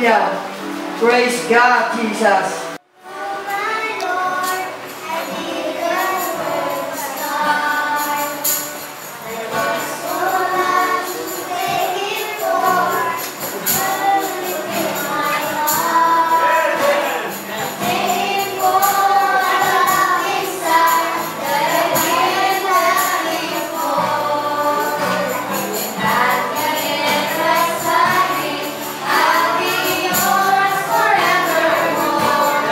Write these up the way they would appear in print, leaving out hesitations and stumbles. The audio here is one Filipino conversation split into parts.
Hallelujah. Praise God, Jesus. Forevermore.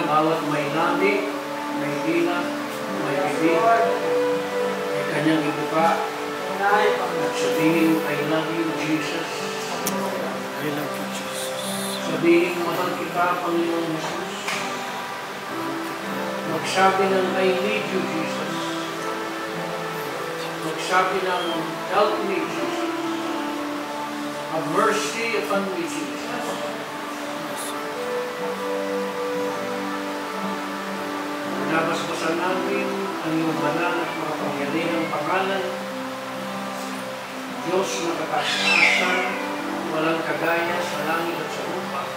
bawat may labi, may dila, may bibig, may kanyang ibuka, at sabihin, I love you, Jesus. I love you, Jesus. Sabihin, mahal kita, Panginoong Jesus. Magsabi ng, I need you, Jesus. Magsabi ng, help me, Jesus. Have mercy upon me, Jesus. Nabasbasan namin ang iyong banal at makapangyarihang pangalan. Diyos na kataasan, walang kagaya sa langit at sa lupa.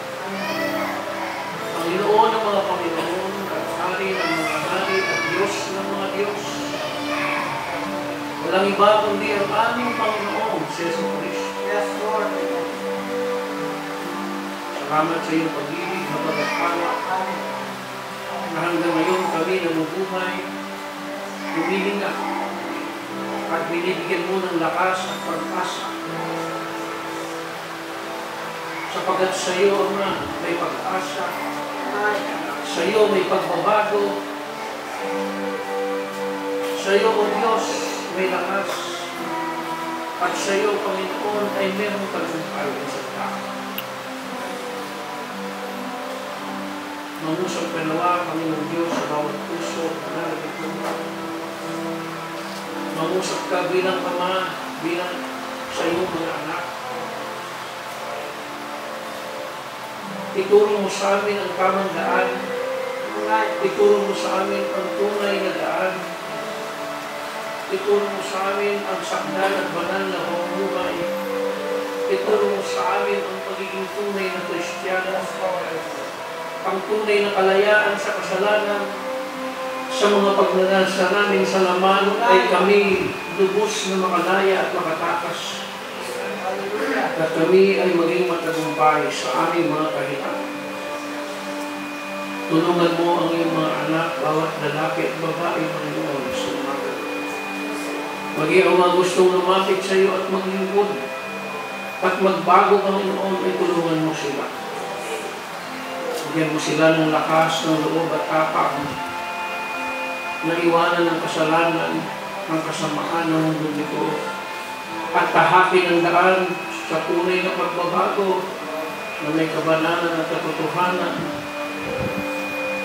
Panginoon ng mga Panginoon, at Hari ng mga hari, at Diyos ng mga Diyos. Walang iba kundi ang aming Panginoon, si Jesus Cristo. Yes, Lord. Salamat sa iyong pag-ibig, mapagpawa. Na hanggang ngayon kami namubuhay, humihinga, at binibigyan mo ng lakas at pag-asa. Sapagat sa iyo, Ama, may pag-asa. Sa iyo may pagbabago. Sa iyo, O Diyos, may lakas. At sa iyo, Panginoon, ay merong tagumpay sa tao. Mangusap ka nawa, Panginoong Diyos, sa bawat puso na nagtutulungan. Mangusap ka bilang Ama, bilang sa iyong mga anak. Ituro mo sa amin ang tamang daan. Ituro mo sa amin ang tunay na daan. Ituro mo sa amin ang sakdal at banal na pamumuhay. Ituro mo sa amin ang pagiging tunay na Kristiyano. Ang tunay na kalayaan sa kasalanan. Sa mga pagnanasa namin sa laman ay kami lubos na makalaya at makatakas. At kami ay maging matagumpay sa aming mga kahitan. Tulungan mo ang iyong mga anak, bawat lalaki at babae, Panginoon, sa umaga. Maging ang mga gustong lumapit sa iyo at maglingkod at magbago, Panginoon, ay tulungan mo sila. Bigyan mo sila ng lakas, ng loob at tapang na iwanan ng kasalanan, ng kasamaan ng mundo nito, at tahakin ang daan sa tunay na pagbabago na may kabanalan at katotohanan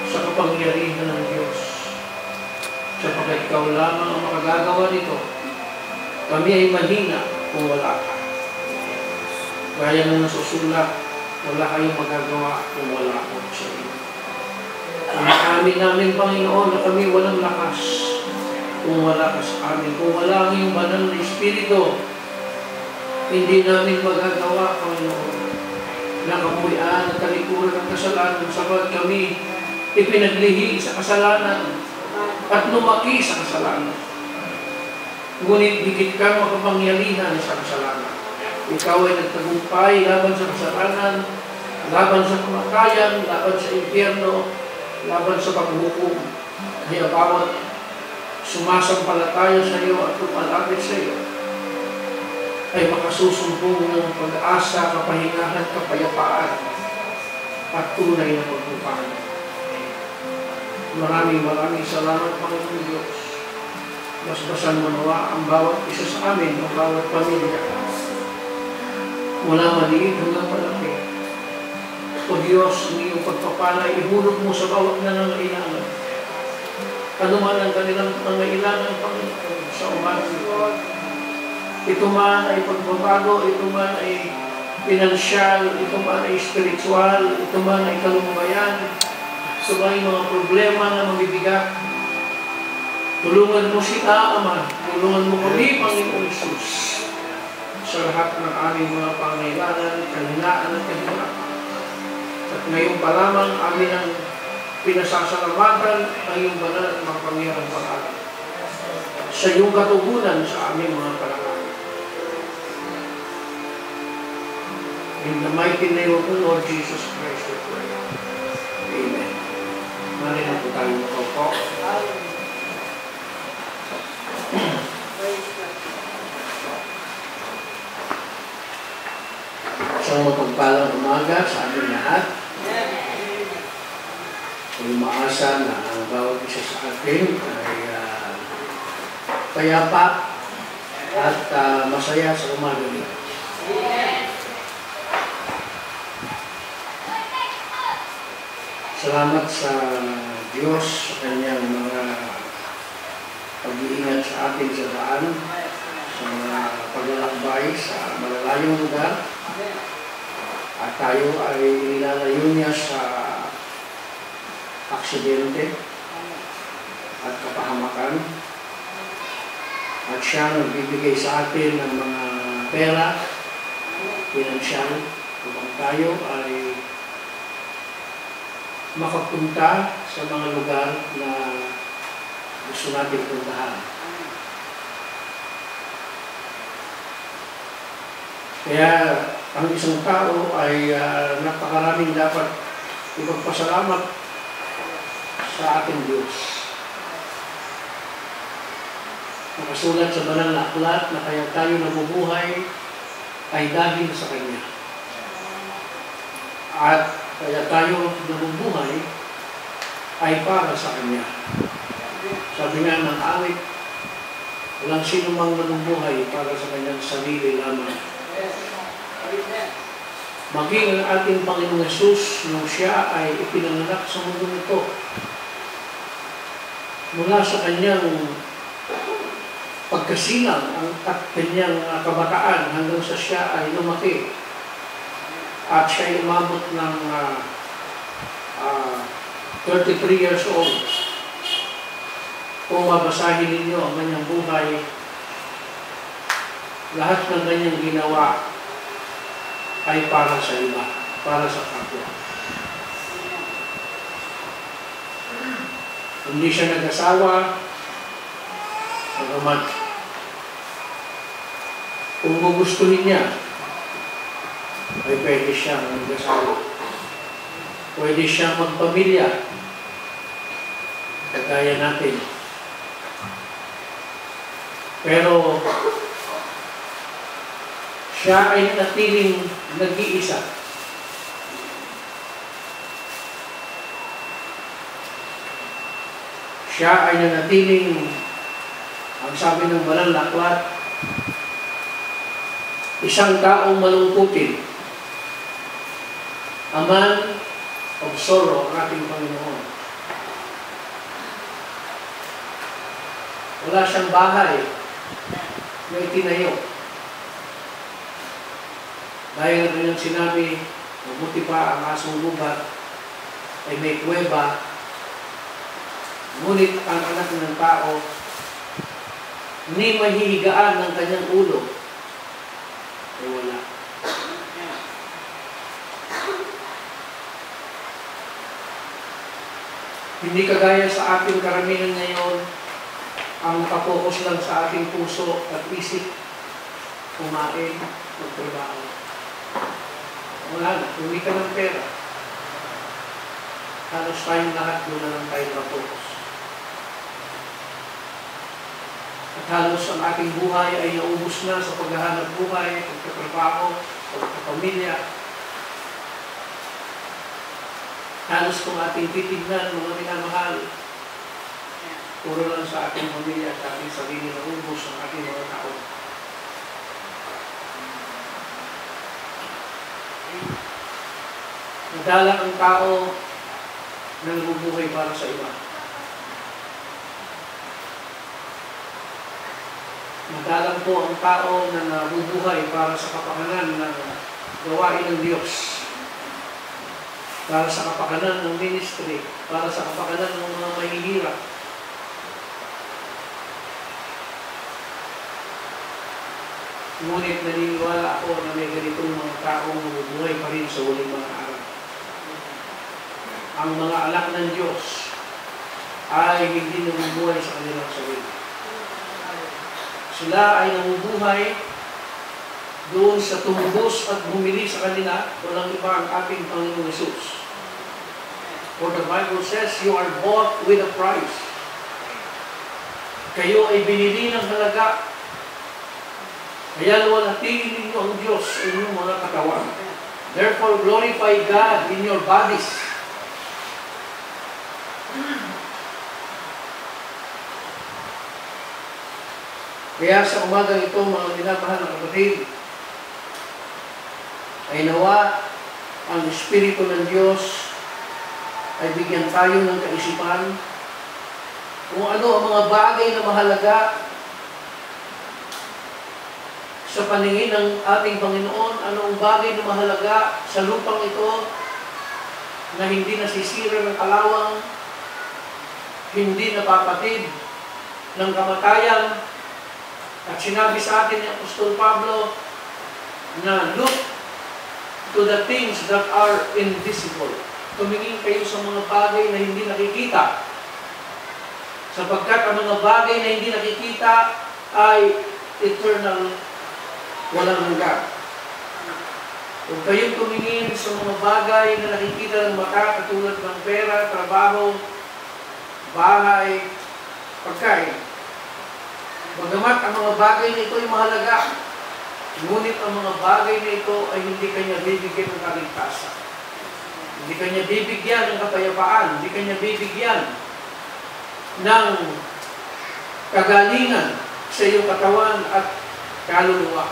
sa kapangyarihan ng Diyos. Sapagkat ikaw lamang ang makagagawa nito, kami ay mahina kung wala ka. Gaya ng nasusulat, wala kayong magagawa kung wala ko sa iyo. Amin namin, Panginoon, na kami walang lakas kung wala ka sa amin. Kung wala ang iyong banal na Espiritu, hindi namin magagawa, Panginoon, na kamulian at kalikuran ng kasalanan sapat kami ipinaglihi sa kasalanan at lumaki sa kasalanan. Ngunit higit kang makapangyarihan sa kasalanan. Ikaw ay nagtagumpay laban sa kasalanan, laban sa kamatayan, laban sa impyerno, laban sa paghukom. Kaya bawat sumasampalataya sa iyo at lumalapit sa iyo ay makasusumpong ng pag-asa, kapahingahan, kapayapaan at tunay na pagpupaan. Maraming salamat, Panginoon Diyos. Basbasan mo nawa ang bawat isa sa amin, ang bawat pamilya. Mula maliit hanggang malaki. O Diyos, ang iyong pagpapala, ihulog mo sa bawat nangangailangan. Ano man ang kanilang nangangailangan, Panginoon, sa umaga. Ito man ay pagbabago, ito man ay pinansyal, ito man ay spiritual, ito man ay kalungbayan, ito man ay mga problema na mabibigat. Tulungan mo sila, Ama. Tulungan mo kami, Panginoon Jesus, sa lahat ng aming mga pangailangan, kahinaan at kahirapan. At ngayon pa lamang amin ang pinasasalamatan ang iyong banal at makapangyarang pangalan sa iyong katugunan sa aming mga pangalan. In the mighty name of the Lord Jesus Christ, we pray. Amen. Mari na po tayo makaupo. Isang mapagpalang umaga sa ating lahat. umaasa na ang bawat isa sa atin ay payapa at masaya sa umaga nito. Salamat sa Diyos sa kanyang mga pag-iingat sa atin sa daan, sa mga paglalakbay sa malalayong lugar, at tayo ay inilalayo niya sa aksidente at kapahamakan, at siya nagbibigay sa atin ng mga pera, pinansyal, upang tayo ay makapunta sa mga lugar na gusto natin puntahan. Kaya ang isang tao ay napakaraming dapat ipagpasalamat sa ating Diyos. Nakasulat sa banal na aklat na kaya tayo nabubuhay ay dahil sa Kanya. At kaya tayo nabubuhay ay para sa Kanya. Sabi nga ng awit, walang sino mang nabubuhay para sa kanyang sarili lamang. Maging ang ating Panginoong Hesus nung siya ay ipinanganak sa mundo nito, mula sa kanyang pagkasilang at kanyang kabataan hanggang sa siya ay lumaki at siya ay umabot ng 33 years old. Kung mabasahin ninyo ang kanyang buhay, lahat ng kanyang ginawa ay para sa iba, para sa kapwa. Hindi siya nag-asawa, bagamat kung gugustuhin niya, ay pwede siyang mag-asawa. Pwede siyang magpamilya, kagaya natin. Pero siya ay natiling nag-iisa. Siya ay nanatiling, ang sabi ng banal na aklat, isang taong malungkutin. A man of sorrow, ang ating Panginoon. Wala siyang bahay na itinayo. Dahil na kanyang sinabi, mabuti pa ang asong gubat ay may kuweba, ngunit ang anak ng tao ni mahihigaan ng kanyang ulo ay wala. Hindi kagaya sa ating karamihan ngayon, ang nakapokus lang sa ating puso at isip, kumain, magtrabaho. Wala na, hindi ka ng pera. Halos tayong lahat doon na lang tayo nakapokus. At halos ang ating buhay ay naubos na sa paghahanap buhay, pagkatrabaho, pagkapamilya. Halos kung ating titignan, mga minamahal, puro lang sa ating pamilya at ating sarili na ubos ang ating mga tao. Madalang ang tao na nabubuhay para sa iba. Madalang po ang tao na nabubuhay para sa kapakanan ng gawain ng Diyos, para sa kapakanan ng ministry, para sa kapakanan ng mga mahihirap. Ngunit naniniwala ako na may ganitong mga taong mabubuhay pa rin sa huling mga araw. Ang mga anak ng Diyos ay hindi nabubuhay sa kanilang sarili. Sila ay nabubuhay doon sa tumubos at bumili sa kanila, walang iba ang ating Panginoong Hesus. For the Bible says, you are bought with a price. Kayo ay binili ng halaga. Kaya luwalhatihin ninyo ang Diyos sa inyong mga katawan. Therefore, glorify God in your bodies. Kaya sa umagang ito, mga minamahal na kapatid, ay nawa ang Espiritu ng Diyos ay bigyan tayo ng kaisipan kung ano ang mga bagay na mahalaga sa paningin ng ating Panginoon, anong bagay na mahalaga sa lupang ito na hindi nasisira ng kalawang, hindi napapatid ng kamatayan. At sinabi sa atin ni Apostol Pablo na look to the things that are invisible. Tumingin kayo sa mga bagay na hindi nakikita. Sapagkat ang mga bagay na hindi nakikita ay eternal, walang hanggan. Kung kayong tumingin sa mga bagay na nakikita ng mata, katulad ng pera, trabaho, bahay, pagkain, bagamat ang mga bagay na ito ay mahalaga, ngunit ang mga bagay na ito ay hindi kanya bibigyan ng kaligtasan. Hindi kanya bibigyan ng kapayapaan, hindi kanya bibigyan ng kagalingan sa iyong katawan at kaluluwa.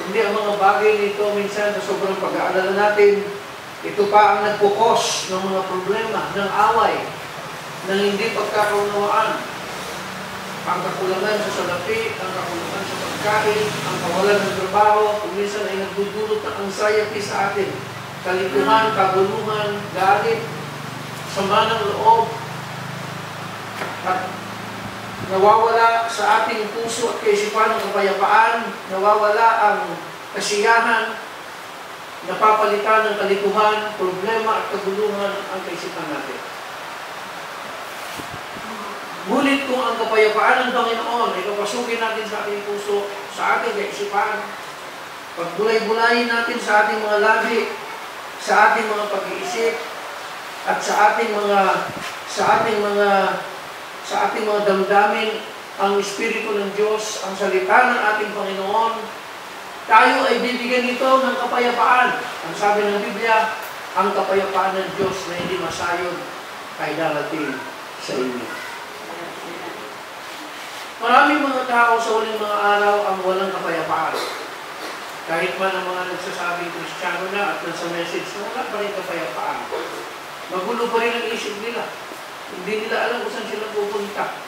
Kundi ang mga bagay nito minsan sa sobrang pag-aalala natin, ito pa ang nagpukos ng mga problema, ng away, ng hindi pagkakaunawaan. Ang kakulangan sa salapi, ang kakulangan sa pagkain, ang kawalan ng trabaho, kung minsan ay nagdudulot ng anxiety sa atin. Kalituhan, kaguluhan, galit, sama ng loob, at nawawala sa ating puso at kaisipan ng kapayapaan, nawawala ang kasiyahan, napapalitan ng kalituhan, problema at kaguluhan ang kaisipan natin. Ngunit kung ang kapayapaan ng Panginoon ay papasukin natin sa ating puso, sa ating kaisipan, pagbulay-bulayin natin sa ating mga labi, sa ating mga pag-iisip, at sa ating mga damdamin, ang Espiritu ng Diyos, ang salita ng ating Panginoon, tayo ay bibigyan nito ng kapayapaan. Ang sabi ng Biblia, ang kapayapaan ng Diyos na hindi masayod ay darating sa inyo. Maraming mga tao sa huling mga araw ang walang kapayapaan. Kahit man ang mga nagsasabing Kristiyano na at nasa message na wala pa rin kapayapaan. Magulo pa rin ang isip nila. Hindi nila alam kung saan sila pupunta.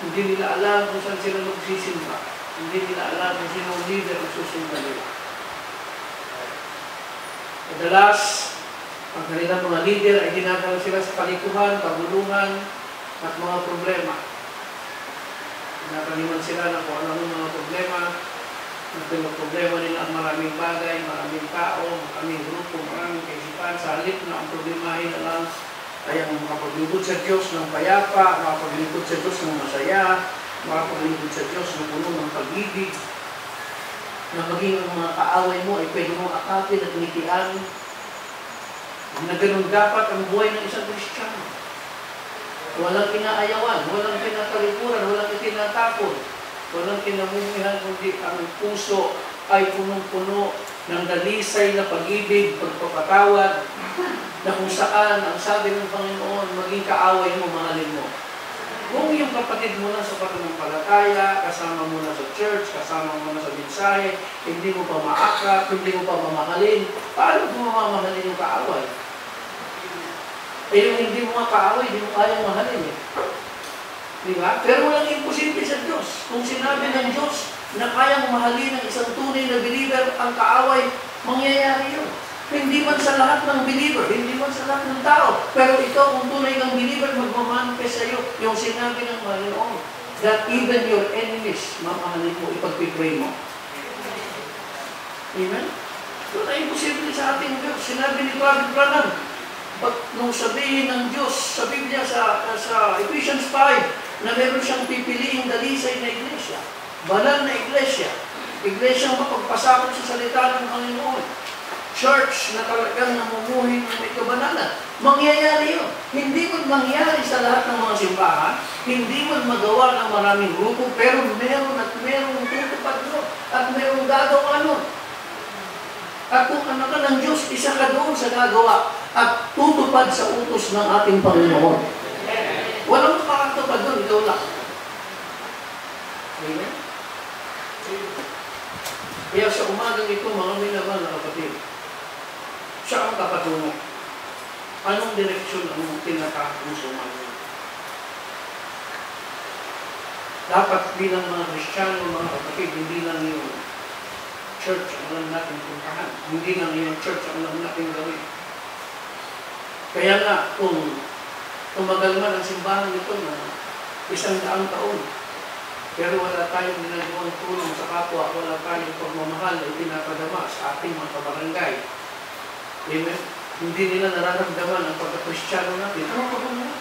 Hindi nila alam kung saan sila magsisimba. Hindi nila alam kung sino ang leader ang susundan nila. Madalas, ang kanilang mga leader ay dinadala sila sa kalikuhan, kaguluhan, at mga problema. Nakaliman sila ng kung ano mga problema. Ang problema nila ang maraming bagay, maraming tao, maraming grupo, maraming kaisipan. Sa halip na ang problemahin na lang ay ang makapaglingkod sa Diyos ng payapa, makapaglingkod sa Diyos ng masaya, makapaglingkod sa Diyos ng puno ng pag-ibig, na maging ang mga kaaway mo ay pwede mong akapin at ngitian. Na ganun dapat ang buhay ng isang Kristiyano. Walang inaayawan, walang pinatalikuran, walang itinatapon, walang kinamumihan, kundi ang puso ay punong-puno ng dalisay na pag-ibig, pagpapatawad, na kung saan ang sabi ng Panginoon, maging kaaway mo, mahalin mo. Kung yung kapatid mo na sa pananampalataya, kasama mo na sa church, kasama mo na sa mensahe, hindi mo pa maakap, hindi mo pa mamahalin, paano mo mamahalin yung kaaway? Eh yung hindi mo kaaway, hindi mo kayang mahalin eh. Di ba? Pero walang imposible sa Diyos. Kung sinabi ng Diyos na kayang mahalin ng isang tunay na believer ang kaaway, mangyayari yun. Hindi man sa lahat ng believer, hindi man sa lahat ng tao. Pero ito, kung tunay ng believer, magmamanifest sa iyo yung sinabi ng Panginoon that even your enemies, mamahalin mo, ipagpipray mo. Amen? Ito na imposible sa ating Diyos. Sinabi ni Prophet Branham, nung sabihin ng Diyos sa Biblia, sa Ephesians 5, na meron siyang pipiliing dalisay na iglesia, banal na iglesia, iglesia mapagpasakot sa salita ng Panginoon, church na talagang namumuhay ng may kabanalan. Mangyayari yun. Hindi mo mangyari sa lahat ng mga simbahan, hindi mo magawa ng maraming grupo, pero meron at merong tutupad nun, at merong gagawa nun. At kung anak ka ng Diyos, isa ka doon sa gagawa at tutupad sa utos ng ating Panginoon. Walang makakatupad doon, ikaw lang. Amen? Kaya sa umagang ito, mga minamahal na kapatid, siya ang kapatungo. Anong direksyon ang tinatapuso namin? Dapat bilang mga Kristiyano, mga kapatid, hindi lang yung church ang alam natin puntahan. Hindi lang yung church ang alam natin gawin. Kaya nga, kung tumagal man ang simbahan nito na 100 taon, pero wala tayong ginagawang tulong sa kapwa, wala tayong pagmamahal na ipinapadama sa ating mga kabarangay. Amen? Hindi nila nararamdaman ang pagka-Kristiyano natin. Ano pa ba naman?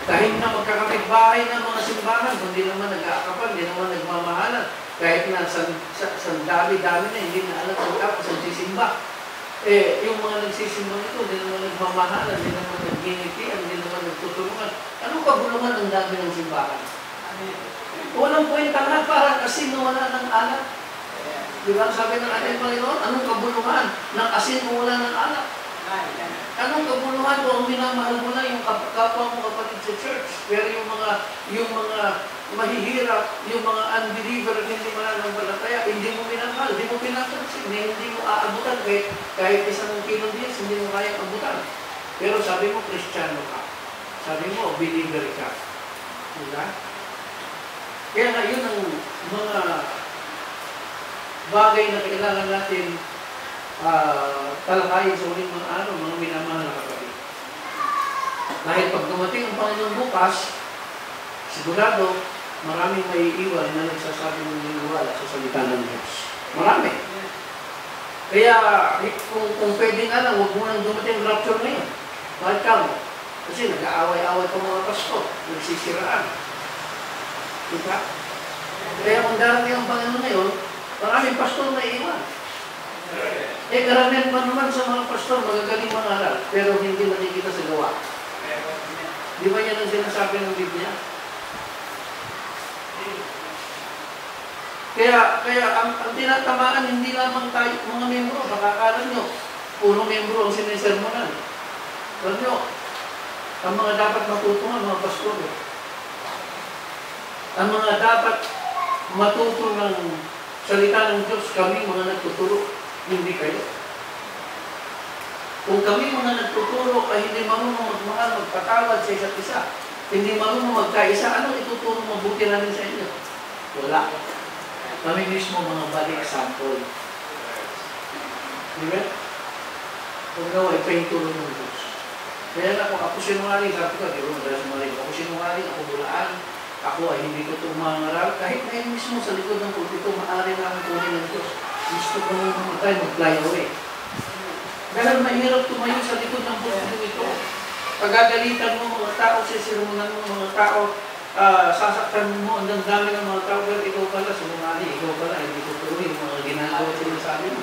Kahit na magkakapit-bahay ng mga simbahan, hindi naman nag-aakapan, hindi naman nagmamahalan. Kahit na sa dami-dami na, hindi na alam kung tapos ang sisimba. Yung mga nagsisimba nito, hindi naman nagmamahalan, hindi naman nag-ginitian, hindi naman nagtutulungan. Anong kabulungan ang dami ng simbahan? Walang kwenta lahat, parang asin na wala ng alat. Di ba sabi ng ating Panginoon, anong kabulungan ng asin mo wala ng alat? Anong kabuluhan o ang minamahal mo na yung kapwa mo kapatid sa church? Pero yung mga mahihirap, yung mga unbeliever at hindi mananampalataya, hindi mo minamahal, hindi mo pinapansin, hindi mo aabutan kahit isang kilong dias, hindi mo kayang abutan. Pero sabi mo, Kristiyano ka. Sabi mo, believer ka. Diba? Kaya nga yun ang mga bagay na kailangan natin talakayin sa uling mga mga minamahal na kapatid. Dahil pag dumating ang Panginoon bukas, sigurado, maraming may iwan na nagsasabi ng niniwala sa salita ng Diyos. Marami. Kaya, kung pwede nga lang, huwag mo nang dumating ang rapture ngayon. Bakit ka mo? Kasi nag-aaway-aaway pa mga pasto, nagsisiraan. Diba? Kaya kung darating ang Panginoon ngayon, maraming pastor na iwan. Karamihan pa naman sa mga pastor, magagaling mangaral, pero hindi nakikita sa gawa. Di ba yan ang sinasabi ng Biblia? Kaya ang tinatamaan, hindi lamang tayo, mga membro, baka akala nyo, puro membro ang sinisermonan. Alam nyo, ang mga dapat matutungan, mga pastor, ang mga dapat matuto ng salita ng Diyos, kami mga nagtuturo, hindi kayo. Kung kami mga nagtuturo ay hindi marunong magmahal, magpatawad sa isa't isa, hindi marunong magkaisa, anong ituturo mabuti namin sa inyo? Wala. Kami mismo mga body example. Diba? Kung gawin, ito yung tulong ng Diyos. Kaya na kung ako sinungaling, sabi ko, di ba, madalas sinungaling, ako sinungaling, ako bulaan, ako ay hindi ko ito umangaral, kahit ngayon mismo sa likod ng pulpito, maaari namin kunin ng Diyos. Gusto ko nung mamatay, mag-fly away. Dahil mahirap tumayo sa likod ng pulpito ito. Pagagalitan mo mga tao, sisirmunan mo mga tao, sasaktan mo, ang dami ng mga tao, pero ikaw pala, sumumali, ikaw pala, hindi ko tuloy yung mga ginagawa sinasabi mo.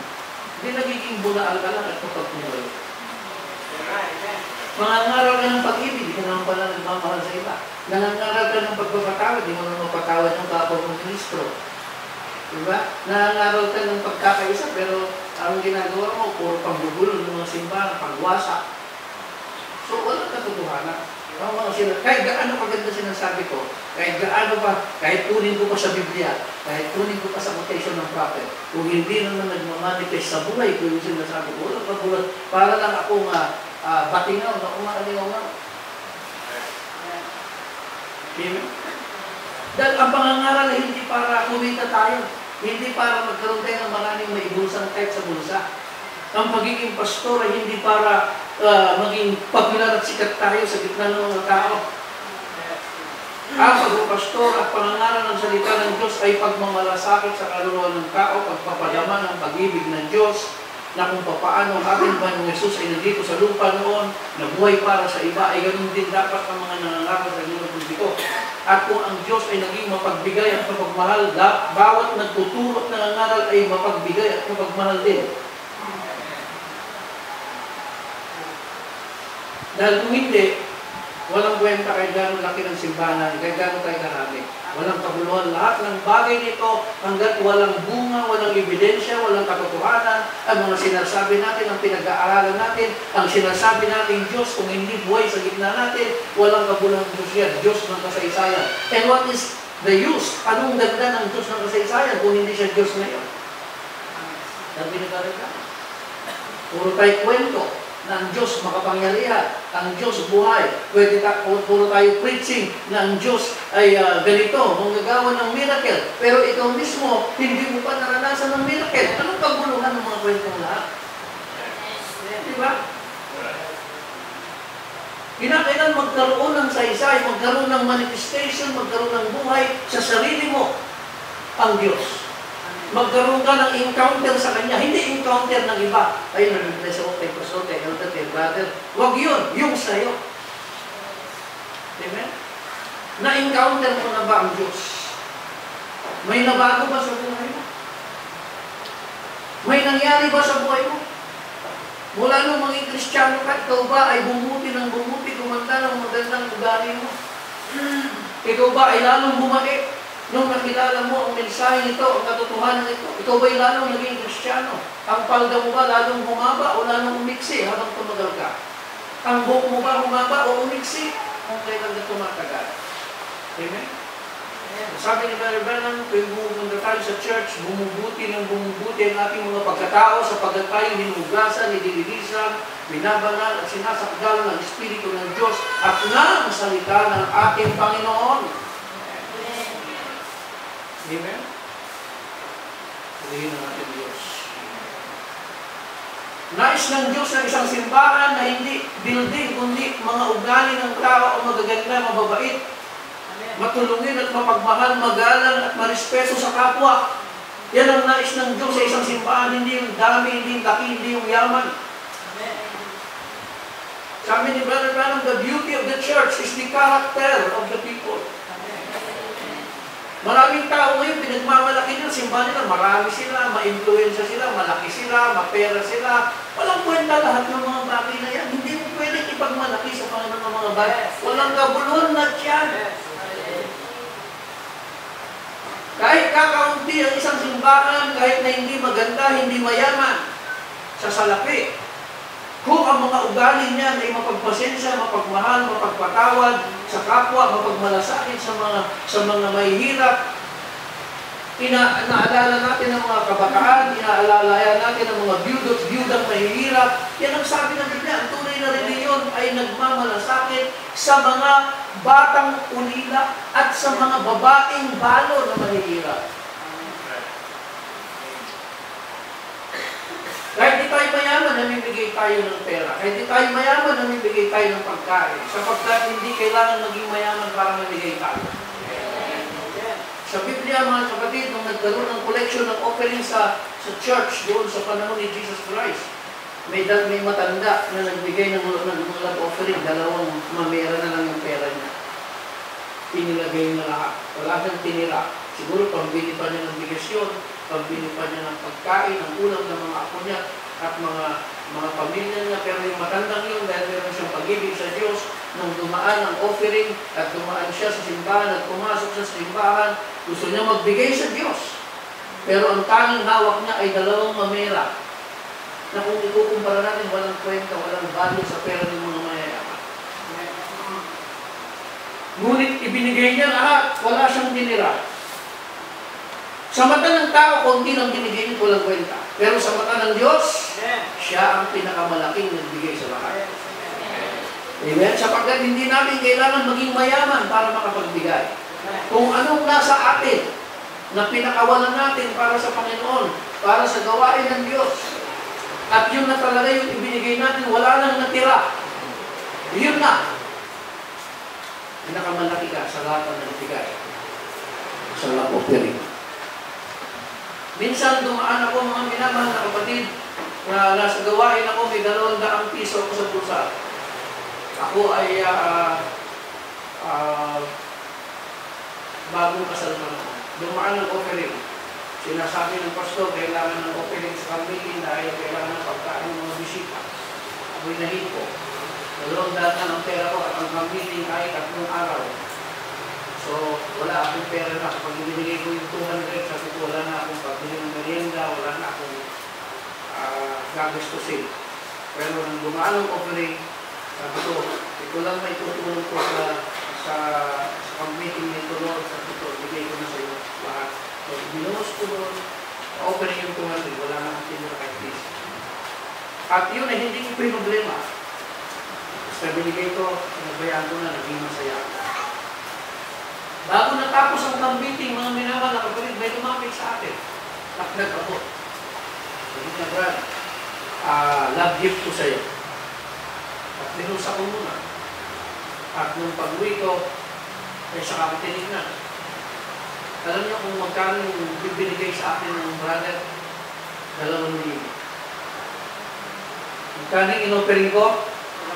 Hindi nagiging bulaan ka lang at kapag-tuloy. Mangangaral ka ng pag-ibig, di ka naman pala nagmamahal sa iba. Nangangaral ka ng pagpapatawad, di mo naman mapatawad ng kapwa ng Kristo. Diba? Nangangaral ka ng pagkakaisa, pero ang ginagawa mo, puro panggugulo ng mga simbahan, pagwasak. So, walang katotohanan. Kahit gaano maganda sinasabi ko, kahit gaano pa, kahit tunin ko pa sa Biblia, kahit tunin ko pa sa quotation ng prophet, kung hindi naman nagmamanifest sa buhay ko yung sinasabi ko, walang pagbulat, para lang akong batingaw na umaaligaw. Amen? Dahil ang pangangaral ay hindi para kumita tayo, hindi para magkaroon tayo ng maraming maibulsang kahit sa bulsa. Ang pagiging pastor ay hindi para maging popular at sikat tayo sa gitna ng mga tao. Ang pagpapastor at pangangaral ng salita ng Diyos ay pagmamalasakit sa kaluluwa ng tao, pagpapadama ng pag-ibig ng Diyos, na kung paano ang ating Panginoong Yesus ay nandito sa lupa noon, nabuhay para sa iba, ay ganun din dapat ang mga nangangaral sa Diyos ng dito. At kung ang Diyos ay naging mapagbigay at mapagmahal, bawat nagtuturo at nangangaral ay mapagbigay at mapagmahal din. Dahil kung hindi, walang kwenta kahit gano'ng laki ng simbahan, kahit gano'ng tayo karami. Walang kabuluhan. Lahat ng bagay nito, hanggat walang bunga, walang ebidensya, walang katotohanan, ang mga sinasabi natin, ang pinag-aaralan natin, ang sinasabi natin Diyos, kung hindi buhay sa gitna natin, walang kabuluhan Diyos yan, Diyos ng kasaysayan. And what is the use. Anong ganda ng Diyos ng kasaysayan kung hindi siya Diyos ngayon? Ang pinag-aralan. Puro tayo kwento na ang Diyos makapangyarihan, ang Diyos buhay. Puro tayo preaching na ang Diyos ay ganito, manggagawa ng miracle. Pero ikaw mismo, hindi mo pa naranasan ng miracle. Anong pagmuluhan ng mga kwentong lahat? Diba? Kinakailan magkaroon ng saysay, magkaroon ng manifestation, magkaroon ng buhay sa sarili mo, ang Diyos. Magkaroon ka ng encounter sa Kanya, hindi encounter ng iba. Ay, nag-bless ako kay pastor, kay elder, kay brother. Huwag yun, yung sa'yo. Amen? Na-encounter mo na ba ang Diyos? May nabago ba sa buhay mo? May nangyari ba sa buhay mo? Mula nung maging Kristiyano ka, ikaw ba ay bumuti ng bumuti, kumanda ng magandang ugali mo? Ikaw ba ay lalong bumalik nung nakilala mo ang mensahe nito, ang katotohanan nito? Ikaw ba ay lalong naging Kristiyano? Ang palda mo ba lalong bumaba o lalong umiksi habang tumagal ka? Ang buhok mo ba bumaba o umiksi kung kailan ka tumatagal? Amen? Sabi ni Brother Branham, kung bumupunta tayo sa church, bumubuti ng bumubuti ang ating mga pagkatao sapagkat tayo hinugasan, nililisan, binabanal at sinasakdal ng Espiritu ng Diyos at ng salita ng ating Panginoon. Amen? Purihin ang ating Diyos. Nais ng Diyos ng isang simbahan na hindi building, kundi mga ugali ng tao o magaganda, mababait, matulungin at mapagmahal, magalang at marespeto sa kapwa. Yan ang nais ng Diyos sa isang simbahan, hindi yung dami, hindi yung laki, hindi yung yaman. Sabi ni Brother Branham, the beauty of the church is the character of the people. Maraming tao ngayon, pinagmamalaki nila, simbahan nila, marami sila, ma-influensya sila, malaki sila, mapera sila. Walang kwenta lahat ng mga bagay na yan. Hindi mo pwedeng ipagmalaki sa Panginoon ng mga bagay. Walang kabuluhan na yan. Kahit kakaunti ang isang simbahan, kahit na hindi maganda, hindi mayaman, sa salapi, kung ang mga ugali niyan ay mapagpasensya, mapagmahal, mapagpatawad sa kapwa, mapagmalasakit sa mga mahihirap, inaalala natin ang mga kabataan, inaalala natin ang mga biyudang mahihirap. Yan ang sabi ng Biblia, ang tunay na reliyon ay nagmamalasakit sa mga batang ulila at sa mga babaeng balo na mahihirap. Kahit di tayo mayaman, namimigay tayo ng pera. Kahit di tayo mayaman, namimigay tayo ng pagkain. Sapagkat hindi kailangan maging mayaman para mamigay tayo. Sa Biblia, mga kapatid, nung nagkaroon ng collection ng offering sa church doon sa panahon ni Jesus Christ, may matanda na nagbigay ng mga offering, dalawang mamera na lang yung pera niya. Inilagay niya lahat. Wala siyang tinira. Siguro pambili pa niya ng bigas yun, pambili pa niya ng pagkain, ng ulam ng mga apo niya at mga pamilya niya. Pero yung matandang yun, dahil meron siyang pag-ibig sa Diyos, nung dumaan ang offering at dumaan siya sa simbahan at pumasok siya sa simbahan, gusto niya magbigay sa Diyos. Pero ang tanging hawak niya ay dalawang mamera na kung ikukumpara natin, walang kwenta, walang value sa pera ng mga mayayaman. Ngunit ibinigay niya lahat, wala siyang tinira. Sa mata ng tao, konti lang binigay niya, walang kwenta. Pero sa mata ng Diyos, siya ang pinakamalaking nagbigay sa lahat. Amen? Sapagkat hindi natin kailangan maging mayaman para makapagbigay. Kung anong nasa atin, na pinakawalan natin para sa Panginoon, para sa gawain ng Diyos, at yun na talaga yung ibinigay natin, wala nang natira. Yun na. Pinakamalaki ka sa lahat ng nagbigay. Sa love offering. Minsan dumaan ako, mga minamahal na kapatid, na nasa gawain ako, may 200 piso ako sa bulsa. Ako ay bagong kasal pa ako. Dumaan ng offering. Sinasabi ng pastor, kailangan ng offering sa family dahil kailangan ng pagkain ng mga bisita. Ako'y nahipo. 200 ang pera ko at ang family ay 3 araw. So, wala akong pera na. Kapag binigay ko yung 200, sabi ko, wala na akong pagbili ng merienda, wala na akong gagastusin. Pero nang dumaan ng offering, sabi ko, ito lang may tutulong ko sa sa meeting nito, Lord, sa totoo, bigay ko na sa iyo lahat. So, binuhos ko, Lord, opening yung 200, wala na akong tinira kahit this. At yun ay hindi ko problema. Basta binigay ko, pinabayaan ko na, naging masaya ako. Bago natapos ang meeting, mga minamahal na kapatid, may lumapit sa akin. Naknag ako. Sabi niya, Brad, love gift ko sa'yo. At binusa ko muna. At nung pag-uwi ko, ay saka ko tinignan. Alam niyo kung magkano yung binigay sa akin ng brother? 2,000. Magkano yung inoperin ko?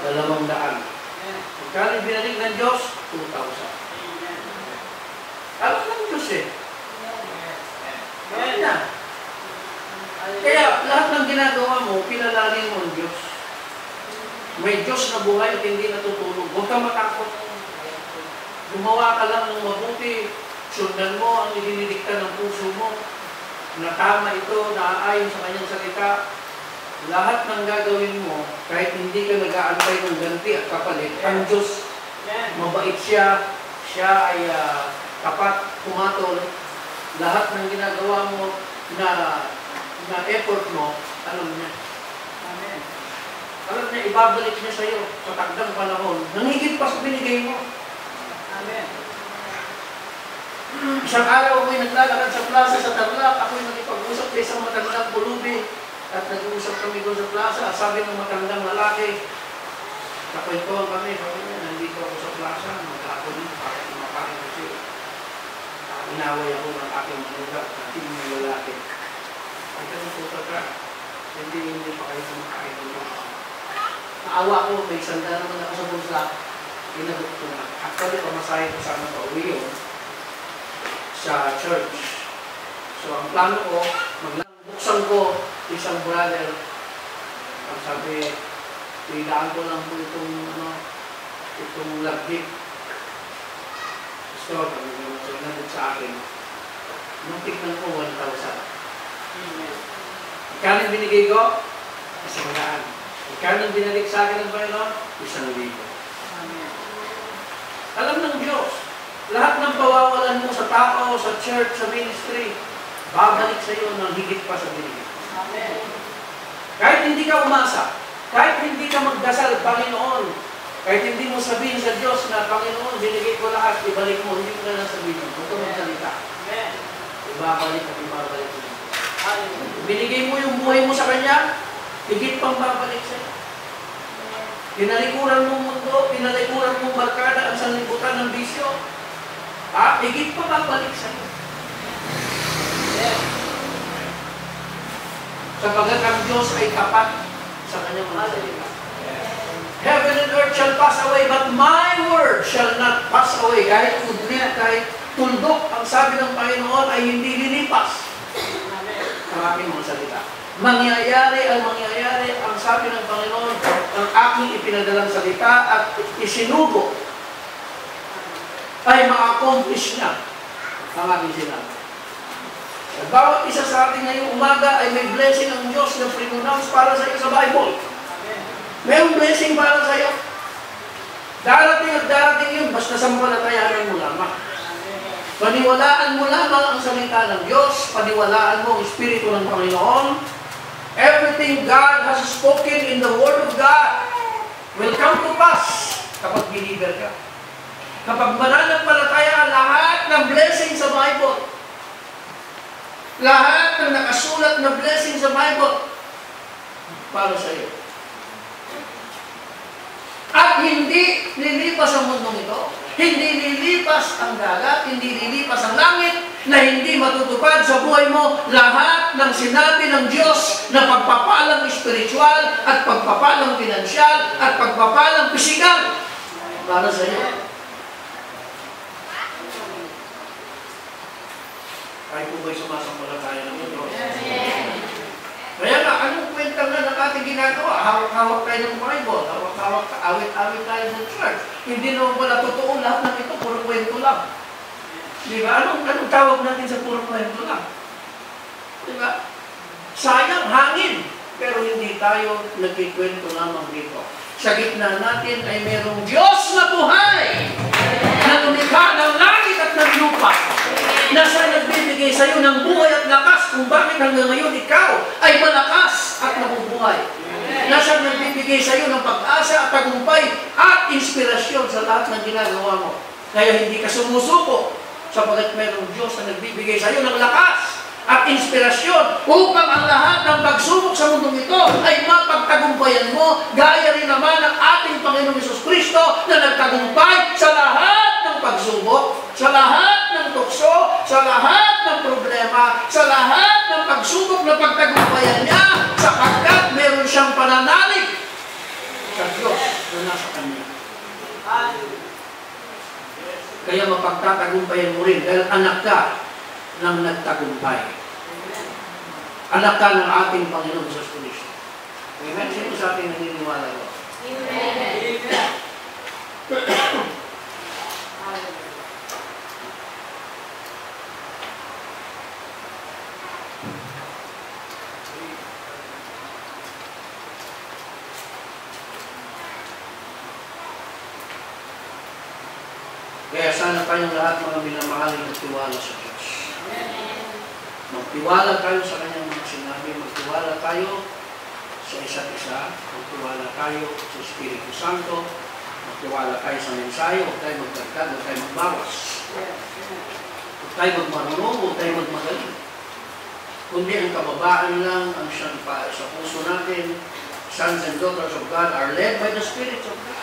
200. Magkano yung binalig ng Diyos? 2,000. Alam ng Diyos eh. Ayan na. Kaya lahat ng ginagawa mo, pinalanin mo ang Diyos. May Diyos na buhay at hindi natutulog. Huwag kang matakot. Gumawa ka lang ng mabuti. Sundan mo ang idinidikta ng puso mo. Na tama ito, naaayon sa kanyang salita. Lahat ng gagawin mo, kahit hindi ka nag-aantay ng ganti at kapalit, ang Diyos, mabait siya. Siya ay tapat, pumatol. Lahat ng ginagawa mo na effort mo, alam niya. Amen. Alam niya, ibabalik niya sa iyo sa takdang panahon. Nangigit pa sa binigay mo. Amen. Isang araw ako'y naglalakad sa plaza sa Tarlac. Ako'y nakipag-usap sa isang matandang pulubi. At nag-uusap kami doon sa plaza. Sabi ng matandang lalaki, nakwentuhan kami. Sabi niya, nandito ako sa plaza. Mag-ako dito para kumakain ko siya. Inaway ako ng aking manugat na yung lalaki. Ay, ganun po ka. Hindi pa kayo kumakain dito. Naawa ko, may sanda naman ako sa bulsa. Inagot ko na. Actually, pamasahe ko sana pa uwi yun sa church. So, ang plano ko, buksan ko isang brother. Ang sabi, pilaan ko lang po itong lagbik. So, inagot sa akin. Nung tignan ko, 1,000. Ikano binigay ko? 100. Ikano binalik sa akin ng Panginoon? 1,000. Alam ng Diyos, lahat ng pawawalan mo sa tao, sa church, sa ministry, babalik sa iyo ng higit pa sa binigay. Kahit hindi ka umasa, kahit hindi ka magdasal, Panginoon, kahit hindi mo sabihin sa Diyos na, Panginoon, binigay ko lahat, ibalik mo, hindi mo na lang sabihin. Huwag ka magsalita. Ibabalik at ibabalik mo. Binigay mo yung buhay mo sa Kanya, higit pang babalik sa iyo. Pinalikuran mong mundo, pinalikuran mong barkada ang sanlibutan ng bisyo. Higit pa babalik sa iyo. Sapagat ang Diyos ay tapat sa Kanyang mga salita. Heaven and earth shall pass away, but my word shall not pass away. Kahit udlit, kahit tuldok, ang sabi ng Panginoon ay hindi lilipas. Ang aking mga salita. Mangyayari ang sabi ng Panginoon, ang aking ipinadalang salita at isinugo ay ma-accomplish niya ang aking sinabi. At bawat isa sa atin ngayong umaga ay may blessing ang Diyos na pre-pronounce para sa iyo sa Bible. Mayroong blessing para sa iyo. Darating at darating yun, basta sampalatayanan mo lamang. Paniwalaan mo lamang ang salita ng Diyos, paniwalaan mo ang Espiritu ng Panginoon. Everything God has spoken in the Word of God will come to pass kapag believer ka. Kapag mananampalataya, lahat ng blessing sa Bible, lahat ng nakasulat na blessing sa Bible, para sa iyo. At hindi lilipas ang mundong ito. Hindi lilipas ang dagat, hindi lilipas ang langit, na hindi matutupad sa buhay mo lahat ng sinabi ng Diyos na pagpapalang espiritual at pagpapalang pinansyal at pagpapalang pisikal para sa iyo. Ay po ba'y sumasampalataya ng Diyos? Kaya nga, anong kwenta nga ng ating ginagawa? Hawak-hawak tayo ng Bible, hawak-hawak, awit-awit tayo ng church. Hindi naman pala totoo lahat ng ito, puro kwento lang. Di ba? Anong tawag natin sa puro kwento lang? Di ba? Sayang, hangin. Pero hindi tayo nagkikwento lamang dito. Sa gitna natin ay mayroong Diyos na buhay! na lumikha ng langit at ng lupa, na siya nagbibigay sa iyo ng buhay at lakas kung bakit hanggang ngayon ikaw ay malakas at nabubuhay. Na siya nagbibigay sa iyo ng pag-asa at tagumpay at inspirasyon sa lahat ng ginagawa mo. Kaya hindi ka sumusuko sapagkat mayroong Diyos na nagbibigay sa iyo ng lakas at inspirasyon upang ang lahat ng pagsubok sa mundong ito ay mapagtagumpayan mo, gaya rin naman ng ating Panginoong Jesucristo na nagtagumpay sa lahat ng pagsubok, sa lahat ng tukso, sa lahat ng problema, sa lahat ng pagsubok na pagtagumpayan niya, sapagkat meron siyang pananalig sa Diyos na nasa Kanya. Kaya mapagtatagumpayan mo rin dahil anak ka ng nagtagumpay. Anak ka ng ating Panginoong Jesucristo. Amen? Sino sa ating naniniwala ko? Amen. Kaya sana tayong lahat mga minamahaling magtiwala sa Diyos. Magtiwala tayo sa Kanyang mga sinabi, magtiwala tayo sa isa't isa, magtiwala tayo sa Espiritu Santo, magtiwala tayo sa mensahe, huwag tayo magdagdag, huwag tayo magbawas. Huwag tayo magmarunong, huwag tayo magmagaling. Kundi ang kababaan lang ang siyang sa puso natin, sons and daughters of God are led by the Spirit of God.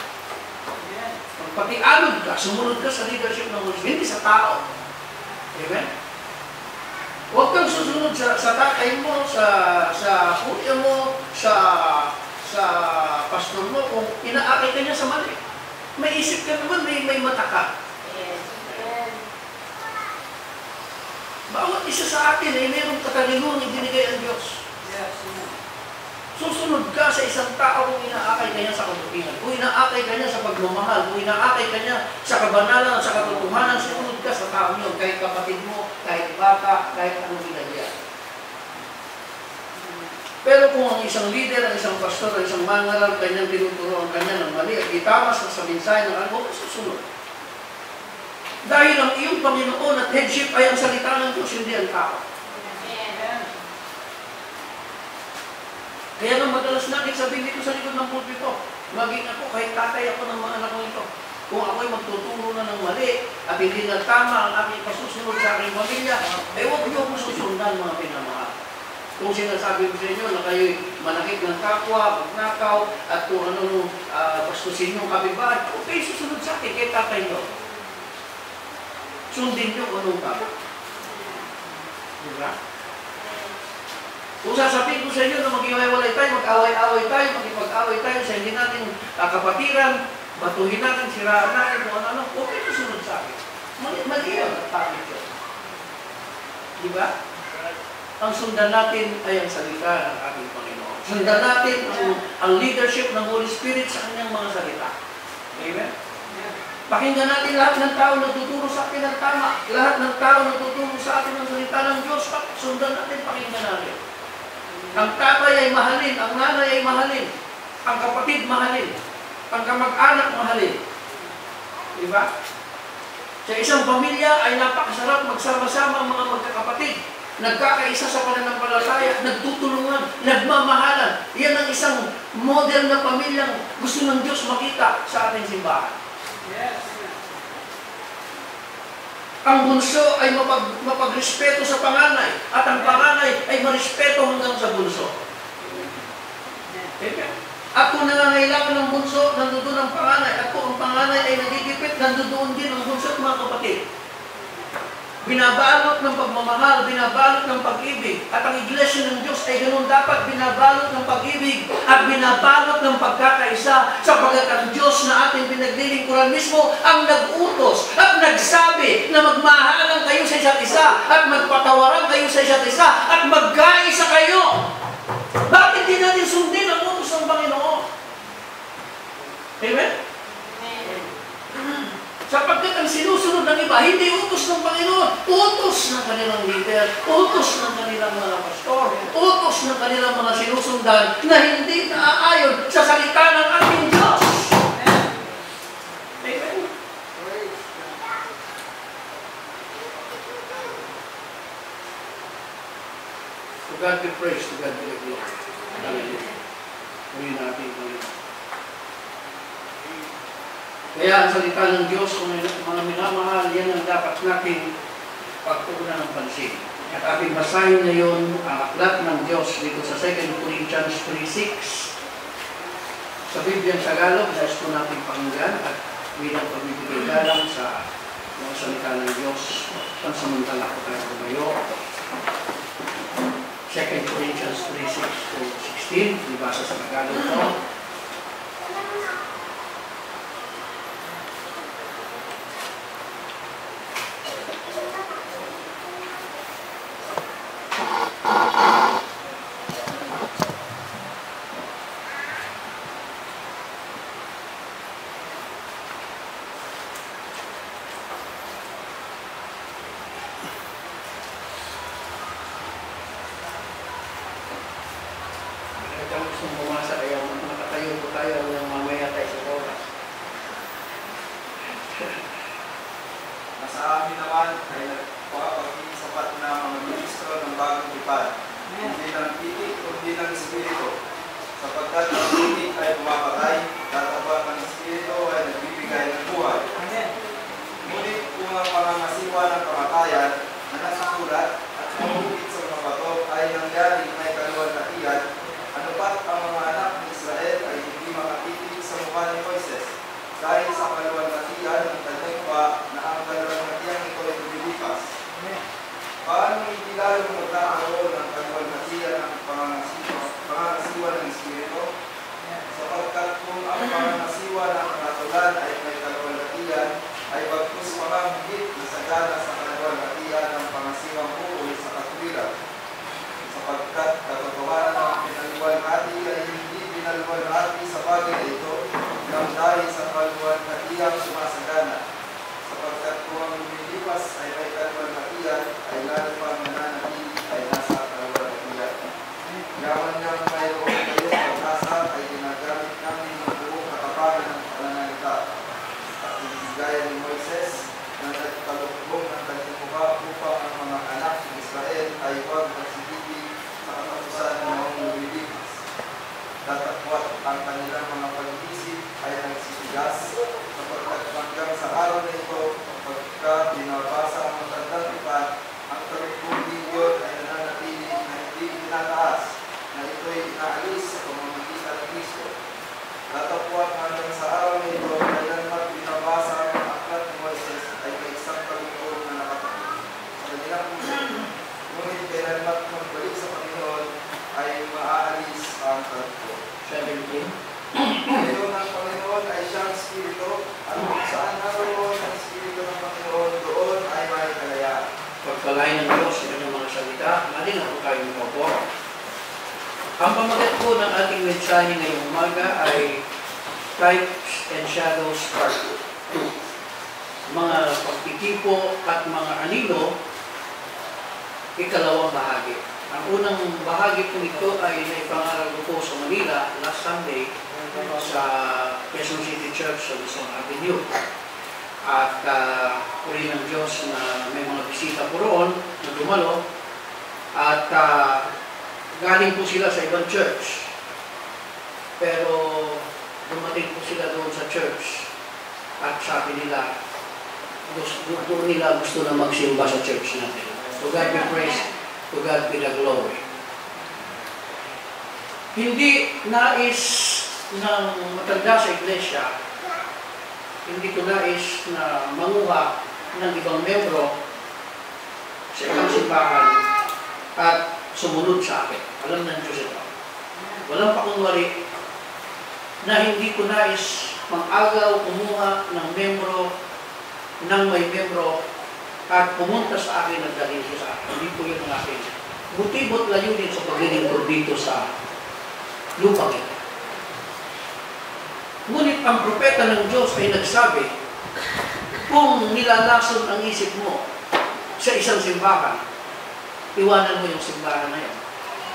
Pag-alod ka, sumunod ka sa leadership ng Holy Spirit, hindi sa tao. Amen? Huwag kang susunod sa tatay mo, sa kuya mo, sa pastor mo, kung inaakay ka niya sa mali. May isip ka naman, may mata ka. Bawat isa sa atin ay mayroong katalino na binigay ang Diyos. Susunod ka sa isang tao kung inaakay ka niya sa kabutihan, kung inaakay ka niya sa pagmamahal, kung inaakay ka niya sa kabanalan at sa katotohanan, susunod ka sa tao niyo, kahit kapatid mo, kahit bata, kahit anong ginagaya. Pero kung ang isang leader, ang isang pastor, ang isang mangaral, kanyang tinuturo ang kanya ng mali at itamas sa mensahe ng ano, susunod. Dahil ang iyong Panginoon at headship ay ang salita ng Diyos, hindi ang tao. Kaya nang madalas natin sabihin dito sa likod ng pulpito, maging ako, kahit tatay ako ng mga anak ko ito, kung ako'y magtuturo na ng mali at hindi na tama ang aking pasusunod sa aking pamilya, ay huwag niyo akong susundan mga pinamahal. Kung sinasabi ko sa inyo na kayo'y manakit ng kapwa, magnakaw, at kung ano bastusin yung kapitbahay, okay, susunod sa akin, kay tatay niyo. Sundin niyo kung anong tama. Diba? Kung sasabihin ko sa inyo na mag-iwalay tayo, mag-away-away tayo, makipag-away tayo sa hindi natin kapatiran, batuhin natin, siraan natin, kung ano-ano, okay, susunod sa akin. Mali yun at pangit yun. Diba? Ang sundan natin ay ang salita ng ating Panginoon. Sundan natin ang leadership ng Holy Spirit sa kanyang mga salita. Amen? Pakinggan natin lahat ng tao na tuturo sa atin ng tama. Lahat ng tao na tuturo sa atin ng salita ng Diyos. Sundan natin, pakinggan natin. Ang tatay ay mahalin, ang nanay ay mahalin, ang kapatid mahalin, ang kamag-anak mahalin. Diba? Sa isang pamilya ay napakasarap magsama-sama ang mga magkakapatid. Nagkakaisa sa pananampalataya, nagtutulungan, nagmamahalan. Yan ang isang model na pamilyang gusto ng Diyos makita sa ating simbahan. Yes. Ang bunso ay mapagrespeto sa panganay at ang panganay ay marespeto hanggang sa bunso. At kung nangangailangan ng bunso, nandoon ang panganay. At kung ang panganay ay nagigipit, nandoon din ang bunso at mga kapatid. Binabalot ng pagmamahal, binabalot ng pag-ibig. At ang iglesia ng Diyos ay ganun dapat binabalot ng pag-ibig at binabalot ng pagkakaisa sapagkat ang Diyos na ating pinaglilingkuran mismo ang nag-utos at nagsabi na magmahalan kayo sa isa't isa at magpatawaran kayo sa isa't isa at magkaisa kayo. Bakit di natin sundin ang utos ng Panginoon? Amen? Sapagkat ang sinusunod ng iba, hindi utos ng Panginoon, utos ng kanilang leader, utos ng kanilang mga pastor, utos ng kanilang mga sinusundan na hindi naaayon sa salita ng ating Diyos. Amen. To God be praised, to God be the glory. Hallelujah. Muli natin, Panginoon. Kaya ang salita ng Diyos, kung mga minamahal, yan ang dapat natin pagtuunan ng pansin. At ating basahin ngayon ang aklat ng Diyos dito sa 2 Corinthians 3:6. Sa Bibliang Tagalog, nais po natin pakinggan at bilang pagbibigay galang sa mga salita ng Diyos, pansamantala po tayo tumayo. 2 Corinthians 3:6-16, dibasa sa Tagalog po. Kung bumasa kayo, makatayo po tayo ng mamaya tayo sa oras. Nasa amin naman ay nagpapaging sapat na mga ministro ng bagong lipad, hindi ng titik kundi ng Espiritu, sapagkat ang titik ay pumapatay, tataba ng Espiritu ay nagbibigay ng buhay. Ngunit kung ang pangangasiwa ng kamatayan na nasusulat at mahukit sa mga bato ay nangyari may kaluwalhatian, ano ba't ang mga anak ng Israel ay hindi makatitig sa mukha ni Moises dahil sa kaluwalhatian ng kanyang pa na ang kaluwalhatian ito ay lumilipas? Paano hindi lalo magkakaroon ng kaluwalhatian ng pangangasiwa ng Espiritu? Sapagkat kung ang pangangasiwa ng karatulan ay may kaluwalhatian, ay bagkus pamamigit na sagana sa kaluwalhatian ng pangasiwang buhay sa katuwiran. Sapagkat katotohanan ng pinaluwalhati ay hindi pinaluwalhati sa bagay na ito, nang dahil sa kaluwalhatiang sumasagana. Sapagkat kung ang lumilipas ay may kaluwalhatian, ay lalo pang nananatili ay nasa kaluwalhatian. Yaman niyang mayroon kayo pag-asa ay ginagamit namin ng buong katapangan ng pananalita. At gaya ni Moises na nagkalukbong ng kanyang mukha upang ang mga anak ng Israel ay huwag magsilibig sa katapusan ng mga lumilipas. Datapwat ang kanilang mga pag-iisip ay nagsisigas, sapagkat hanggang sa araw na ito, pagka binabasa ang matandang lipad, ang kalukbong yun ay nananatili na hindi tinataas, na ito'y inaalis sa pamamagitan ng Kristo. Datapwat hanggang sa araw na ito, kailanman binabasa ang aklat ni Moises ay may isang kalukbong na nakatabi sa kanilang puso. Ngunit kailanman magbalik sa Panginoon ay maaalis ang kalukbong. 17. Ngayon ang Panginoon ay siyang Espiritu, at kung saan naroon ang Espiritu ng Panginoon, doon ay may kalayaan. Pagpalain ng Diyos sa kanyang mga salita, mali na po tayo magpapo. Ang pamagat po ng ating mensahe ngayong umaga ay Types and Shadows Part 2. Mga pagtitipo at mga anino, ikalawang bahagi. Ang unang bahagi po nito ay naipangaral ko po sa Manila last Sunday sa Quezon City Church sa Luzon Avenue. At puri ng Diyos na may mga bisita po roon na dumalo. At galing po sila sa ibang church. Pero dumating po sila doon sa church. At sabi nila, gusto na magsimba sa church natin. To God be praised. To God be the glory. Hindi nais ng matanda sa iglesia, hindi ko nais na manguha ng ibang membro sa ibang simbahan at sumunod sa akin. Alam ng Diyos ito. Walang pakunwari na hindi ko nais mag-agaw, kumuha ng membro, ng may membro, at pumunta sa akin at dalhin siya sa akin. Hindi po yun ang akin. Butibot layunin sa paglilingkod dito sa lupang ito. Ngunit ang propeta ng Diyos ay nagsabi, kung nilalason ang isip mo sa isang simbahan, iwanan mo yung simbahan na yun.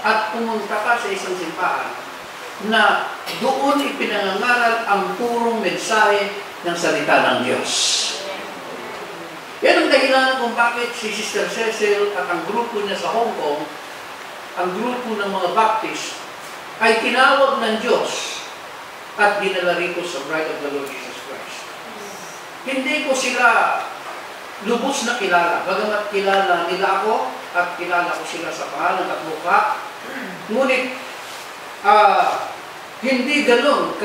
At pumunta ka sa isang simbahan na doon ipinangangaral ang purong mensahe ng salita ng Diyos. Yan ang dahilan kung bakit si Sister Cecil at ang grupo niya sa Hong Kong ang grupo ng mga Baptist ay tinawag ng Diyos at dinala rito sa bride of the Lord Jesus Christ. Hindi ko sila lubos na kilala. Bagamat kilala nila ako at kilala ko sila sa pangalan at mukha. Ngunit, hindi ganun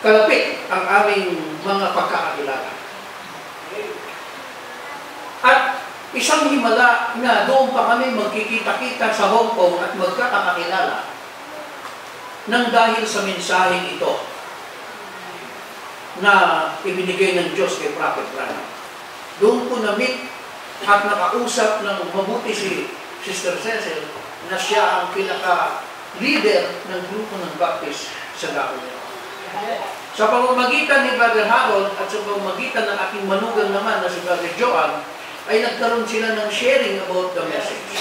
kalapit ang aming mga pagkakakilala. At isang himala na doon pa kami magkikita-kita sa Hong Kong at magkakakilala nang dahil sa mensaheng ito na ibinigay ng Diyos kay Prophet Branham. Doon ko na-meet at nakausap ng mabuti si Sister Cecil na siya ang pinaka-leader ng grupo ng Baptist sa Davao. Sa pamamagitan ni Brother Harold at sa pamamagitan ng aking manugang naman na si Brother Joan, ay nagkaroon sila ng sharing about the message.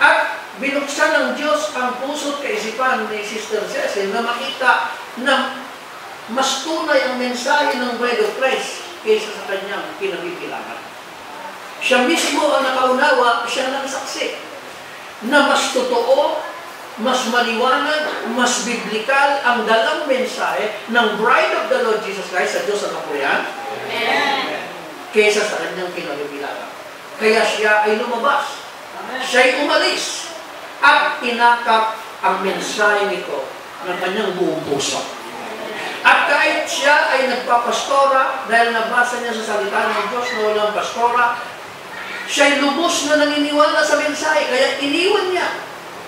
At binuksan ng Diyos ang puso't kaisipan ni Sister Cecil na makita na mas tunay ang mensahe ng Bride of Christ kaysa sa kanyang kinabibilangan. Siya mismo ang nakaunawa, siya ang nagsaksi na mas totoo, mas maliwanag, mas biblikal ang dalang mensahe ng Bride of the Lord Jesus Christ sa Diyos sa Kapuyan kaysa sa kanyang kinabibilangan. Kaya siya ay lumabas. Siya'y umalis at inakap ang mensahe nito ng kanyang buong puso. At kahit siya ay nagpapastora dahil nabasa niya sa salita ng Diyos na walang pastora, siya'y lubos na naniniwala sa mensahe, kaya iniwan niya.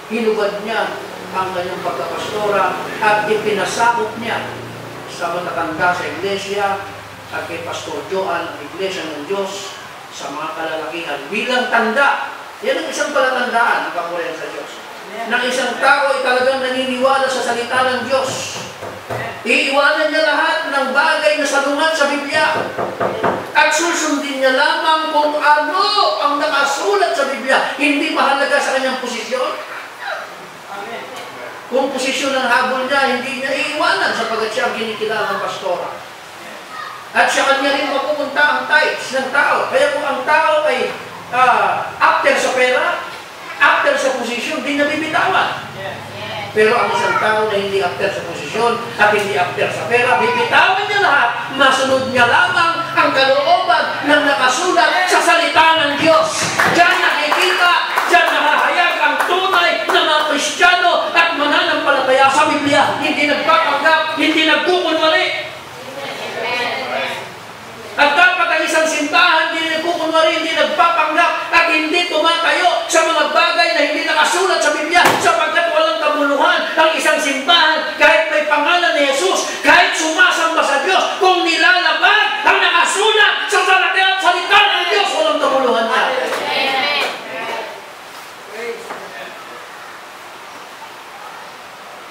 Hinubad niya ang kanyang pagkapastora at ipinasakop niya sa matatanda sa iglesia at kay Pastor Joan, ang iglesia ng Diyos, sa mga kalalakihan bilang tanda. Yan ang isang palatandaan ng kapulian sa Diyos. Na isang tao ay talagang naniniwala sa salita ng Diyos. Iiwanan niya lahat ng bagay na salungat sa Biblia. At susundin niya lamang kung ano ang nakasulat sa Biblia. Hindi mahalaga sa kanyang posisyon. Kung posisyon ng habol niya, hindi niya iiwanan sapagkat siya ang kinikilalang pastora. At siya kanya rin mapupunta ang tithes ng tao. Kaya kung ang tao ay after sa pera, after sa posisyon, di nabibitawan. Pero ang isang tao na hindi after sa posisyon at hindi after sa pera, bibitawan niya lahat, masunod niya lamang ang kalooban ng nakasulat sa salita ng Diyos. Diyan nakikita, diyan nahahayag ang tunay na mga Kristiyano at mananampalataya sa Biblia. Hindi nagpapanggap, hindi nagkukunwari. At dapat ang isang simbahan, hindi nagkukunwari, hindi nagpapanggap at hindi tumatayo sa mga bagay na hindi nakasulat sa Biblia sapagkat walang kabuluhan ang isang simbahan kahit may pangalan ni Jesus, kahit sumasamba sa Diyos, kung nilalaban ang nakasulat sa salita ng Diyos, walang kabuluhan na.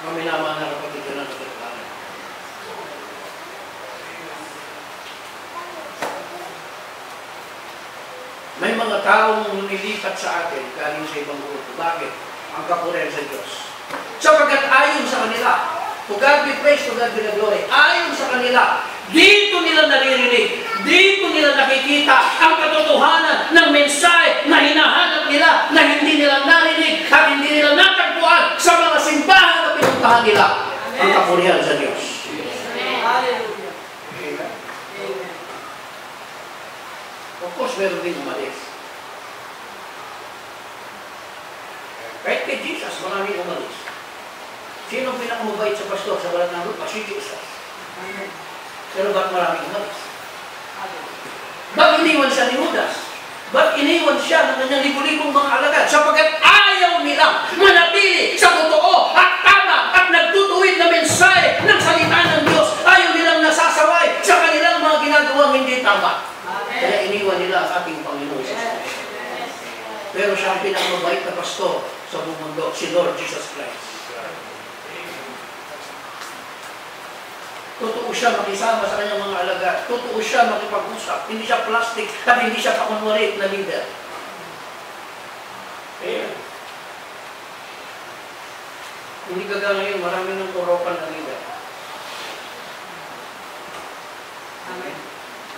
Maminaman na kapatid ko ng kapatid. May mga taong lumilipat sa atin galing sa ibang grupo. Bakit? Ang kapulian sa Diyos. Sapagkat ayon sa kanila, to God be praise, to God be the glory, ayon sa kanila, dito nila naririnig, dito nila nakikita ang katotohanan ng mensahe na hinahanap nila, na hindi nila narinig at hindi nila natagpuan sa mga simbahan na pinuntahan nila. Ang kapulian sa Diyos. Hallelujah. Of course, meron din umalis. Kahit kay Jesus, maraming umalis. Sino ang pinakamabait sa pastor sa balat ng lupa? Si Jesus. Pero ba't maraming umalis? Ba't iniwan siya ni Judas? Ba't iniwan siya ng kanyang libu-libong mga alagad? Sapagkat ayaw nilang manatili sa totoo at tama at nagtutuwid na mensahe ng salita ng Diyos. Ayaw nilang nasasaway sa kanilang mga ginagawang hindi tama. Kaya iniwan nila ang ating Panginoon Jesus Christ. Pero siya ang pinakamabait na pastor sa buong mundo, si Lord Jesus Christ. Totoo siya makisama sa kanyang mga alagad. Totoo siya makipag-usap. Hindi siya plastic at hindi siya pakunwarit na leader. Kaya, hindi kagaya ngayon, marami ng turokan na leader. Amen.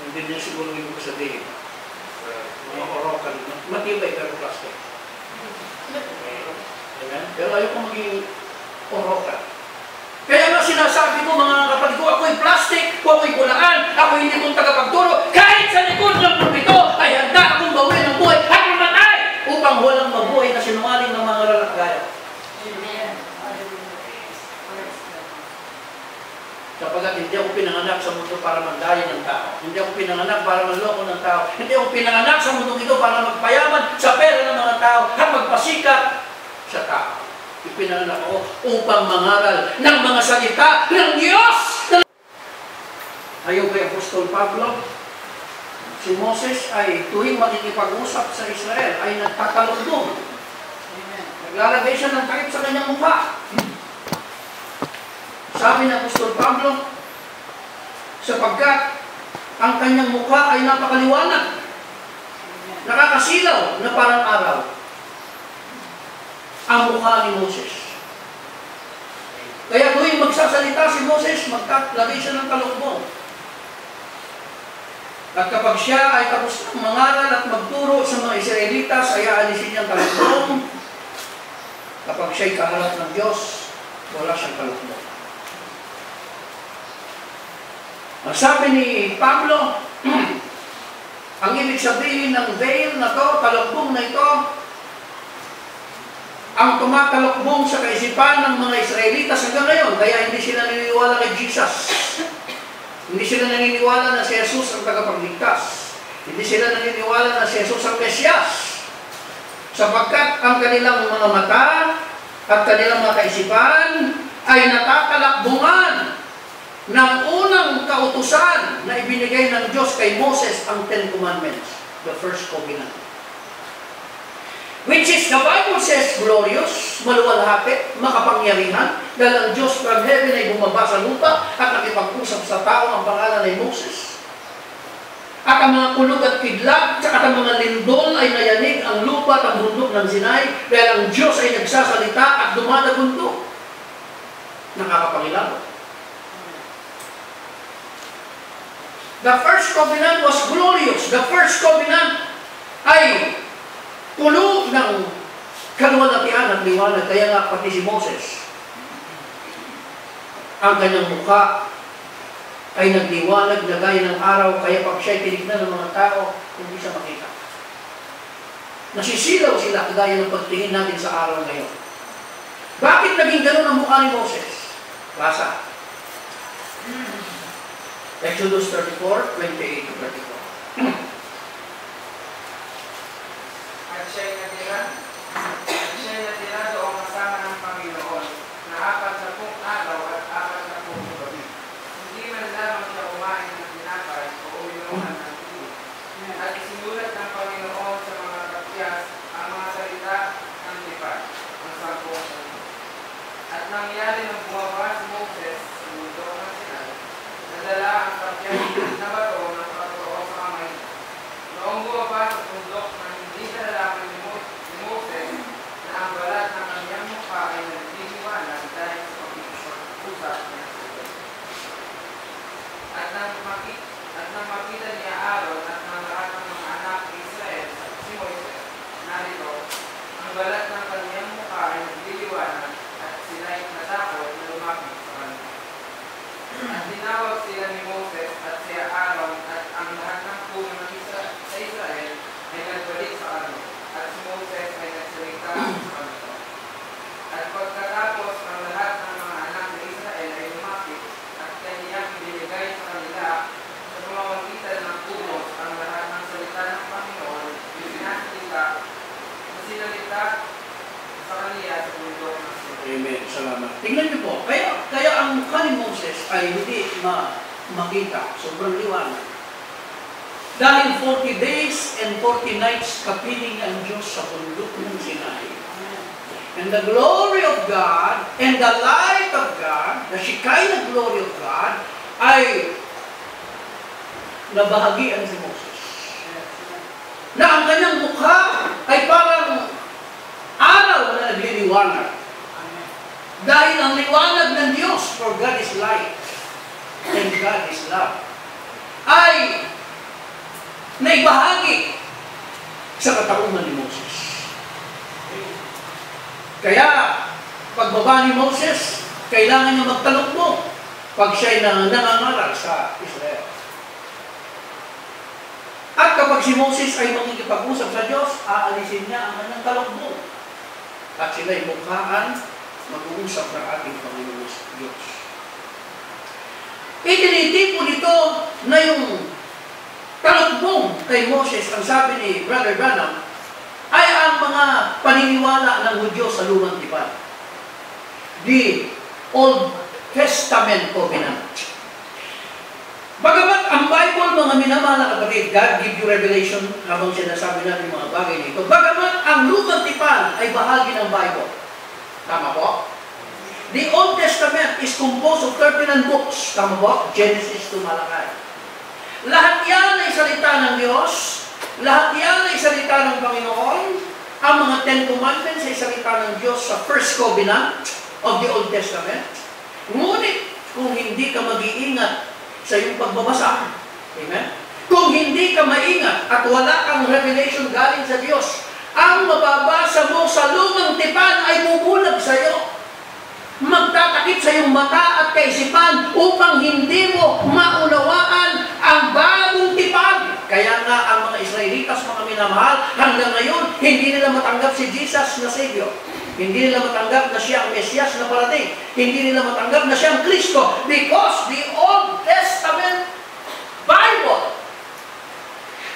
Hindi niya siguro yung sabihin. Mga orokan, matibay pero plastic. maging orokan. Kaya nga sinasabi ko mga kapatid ko, ako'y plastic, ako'y kulaan, ako hindi kong tagapagturo. Kahit sa likod ng pulpito ay handa akong bawian ng buhay at mamatay upang walang mabuhay na sinungaling ng mga lalakgaya. Sapagkat hindi ako pinanganak sa mundo para mandaya ng tao. Hindi ako pinanganak para manloko ng tao. Hindi ako pinanganak sa mundo ito para magpayaman sa pera ng mga tao at magpasikat sa tao. Ipinanganak ako upang mangaral ng mga salita ng Diyos. Ayaw kay Apostol Pablo, si Moses ay tuwing makikipag-usap sa Israel ay nagtatalundong. Naglalagay siya ng takip sa kanyang mukha. Sabi ng Apostol Pablo, sapagkat ang kanyang mukha ay napakaliwanag, nakakasilaw na parang araw. Ang mukha ni Moses. Kaya tuwing magsasalita si Moses, maglalagay siya ng talukbong. At kapag siya ay tapos ng mangaral at magturo sa mga Israelitas, ay aalisin niyang talukbong. Kapag siya ay kaharap ng Diyos, wala siyang talukbong. Ang sabi ni Pablo, ang ibig sabihin ng veil na to, talukbong na ito, ang tumatalukbong sa kaisipan ng mga Israelitas hanggang ngayon. Kaya hindi sila naniniwala kay Jesus. Hindi sila naniniwala na si Jesus ang tagapagligtas. Hindi sila naniniwala na si Jesus ang Mesyas. Sapagkat ang kanilang mga mata at kanilang mga kaisipan ay natatalakbungan ng unang kautusan na ibinigay ng Diyos kay Moses, ang Ten Commandments, the first covenant. Which is, the Bible says, glorious, maluwalhati, makapangyarihan, dahil ang Diyos from heaven ay bumaba sa lupa at nakipag-usap sa tao ang pangalan ni Moses. At ang mga kulog at kidlat, at ang mga lindol ay nayanig ang lupa at ang bundok ng Sinai, dahil ang Diyos ay nagsasalita at dumadagundo. Nakakapangilabot. The first covenant was glorious. The first covenant ay pulo ng kaluwalhatian at liwanag. Kaya nga pati si Moses, ang kanyang mukha ay nagliwanag na gaya ng araw. Kaya pag siya'y tinignan ng mga tao, hindi siya makita. Nasisilaw sila kagaya ng pagtingin natin sa araw ngayon. Bakit naging gano'n ang mukha ni Moses? Basa. Exodus 34, 28-34. At siya'y natira doong kasama ng Panginoon na 40 araw at 40 gabi. Hindi man lamang siya kumain ng tinapay o uminuman ng tubig. At isinulat ng Panginoon sa mga katyas ang mga salita ng lipad, ang 10. At nangyari nang bumaba si Moses sa mundo ng Sinai, nadala ang katyas na bato ng patuo sa kamay. Noong bumaba sa bundok na hindi nalalaman ni Moses na ang balat ng kanyang mukha ay nagdiniwanag dahil sa pag-usap niya sa Diyos. At nang makita niya Aaron at ng lahat ng mga anak ni Israel si Moises, narito, ang balat ng kanyang mukha ay nagdiliwanag at sila'y natakot na lumapit sa kanya. At tinawag sila ni Moses at si Aaron at ang lahat ng puno ng sa Israel ay nagbalik sa kanya. At si Moses ay nagsalita sa kanila. At pagkatapos ng lahat ng mga anak ni Israel ay lumapit at kaniyang ibinigay sa kanila sa pamamagitan ng umos ang lahat ng salita ng Panginoon, yung sinalita sa kanila sa mundo ng Sinai. Amen. Salamat. Tingnan niyo po. Kaya ang mukha ni Moses ay hindi makita. Sobrang liwanag. Dahil 40 days and 40 nights kapiling ang Diyos sa bundok ng Sinai. And the glory of God and the light of God, the Shekinah glory of God, ay nabahagian si Moses. Na ang kanyang mukha ay parang araw na nagliliwanag. Dahil ang liwanag ng Diyos, for God is light and God is love, ay naibahagi sa katauhan ni Moses. Kaya, pagbaba ni Moses, kailangan niya magtalukbong pag siya'y nangangaral sa Israel. At kapag si Moses ay makikipag-usap sa Diyos, aalisin niya ang kanyang talukbong. At sila'y mukhaan, mag-uusap ng ating Panginoon Diyos. Itinitipo nito na yung talukbong kay Moses, ang sabi ni Brother Branham, ay ang mga paniniwala ng Hudyo sa Lumang Tipan. The Old Testament Covenant. Bagamat ang Bible, mga minamahal na kapatid, God give you revelation habang sinasabi natin mga bagay nito. Bagamat ang Lumang Tipan ay bahagi ng Bible. Tama po? The Old Testament is composed of 39 books. Tama po? Genesis to Malachi. Lahat yan ay salita ng Diyos. Lahat yan ay salita ng Panginoon. Ang mga Ten Commandments ay salita ng Diyos sa First Covenant of the Old Testament. Ngunit, kung hindi ka mag-iingat sa iyong pagbabasa, amen? Kung hindi ka maingat at wala kang revelation galing sa Diyos, ang mababasa mo sa Lumang Tipan ay bubulag sa iyo. Magtatakip sa iyong mata at kaisipan upang hindi mo maunawaan ang bagong tipan. Kaya nga ang mga Israelitas, mga minamahal, hanggang ngayon, hindi nila matanggap si Jesus na Savior. Hindi nila matanggap na siya ang Mesiyas na parating. Hindi nila matanggap na siya ang Kristo. Because the Old Testament Bible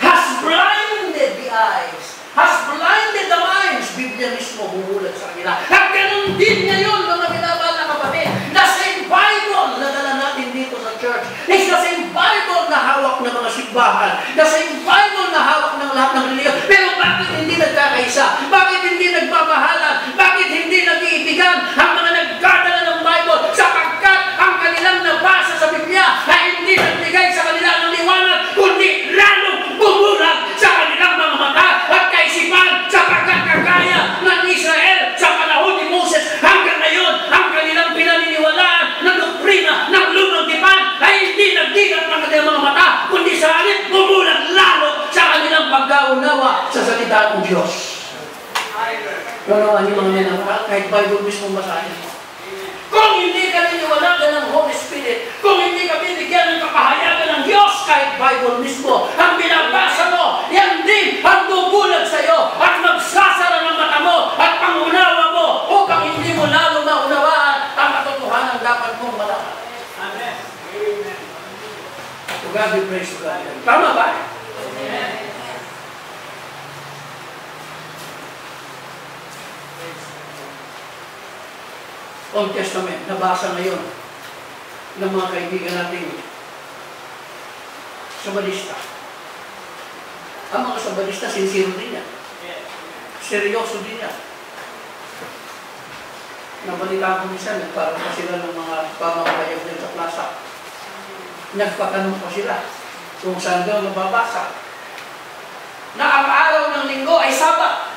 has blinded the eyes, has blinded the minds. Biblia mismo bumulag sa kanila. At ganun din ngayon, mga minamahal na kapatid, the same Bible na dala natin dito sa church is the same Bible na hawak ng mga simbahan, the same Bible na hawak ng lahat ng reliyon. Pero bakit hindi nagkakaisa? Bakit hindi nagmamahalan? Bakit hindi nag-iibigan ang mga nagdadala ng Bible? Sapagkat ang kanilang nabasa sa Biblia ay hindi nagbigay sa kanila ng liwanag, kundi lalong bumulag sa kanilang mga mata at kaisipan, sapagkat kagaya ng Israel sa panahon ni Moses hanggang ngayon, ang kanilang pinaniniwalaan ng doktrina ng Lumang Tipan ay hindi nagdigat ng kanilang mga mata, kundi sa halip bumulag lalo sa kanilang pagkaunawa sa salita ng Diyos. Pero yung mga minamahal, kahit Bible mismo basahin mo. Kung hindi ka niniwalagan ng Holy Spirit, kung hindi ka bibigyan ng kapahayagan ng Diyos, kahit Bible mismo, ang binabasa mo, yan din ang bubulag sa iyo at magsasara ng mata mo at pangunawa mo upang hindi mo lalo maunawaan ang katotohanan dapat mong malaman. Amen. To God be praised, to God. Tama ba? Amen. Old Testament, nabasa ngayon ng mga kaibigan natin sabalista. Ang mga sabalista, sincere din yan. Seryoso din yan. Nabalita ko minsan, nagparang pa sila ng mga pamamalayag din sa plaza. Nagpatanong pa sila kung saan daw nababasa na ang araw ng linggo ay Sabat.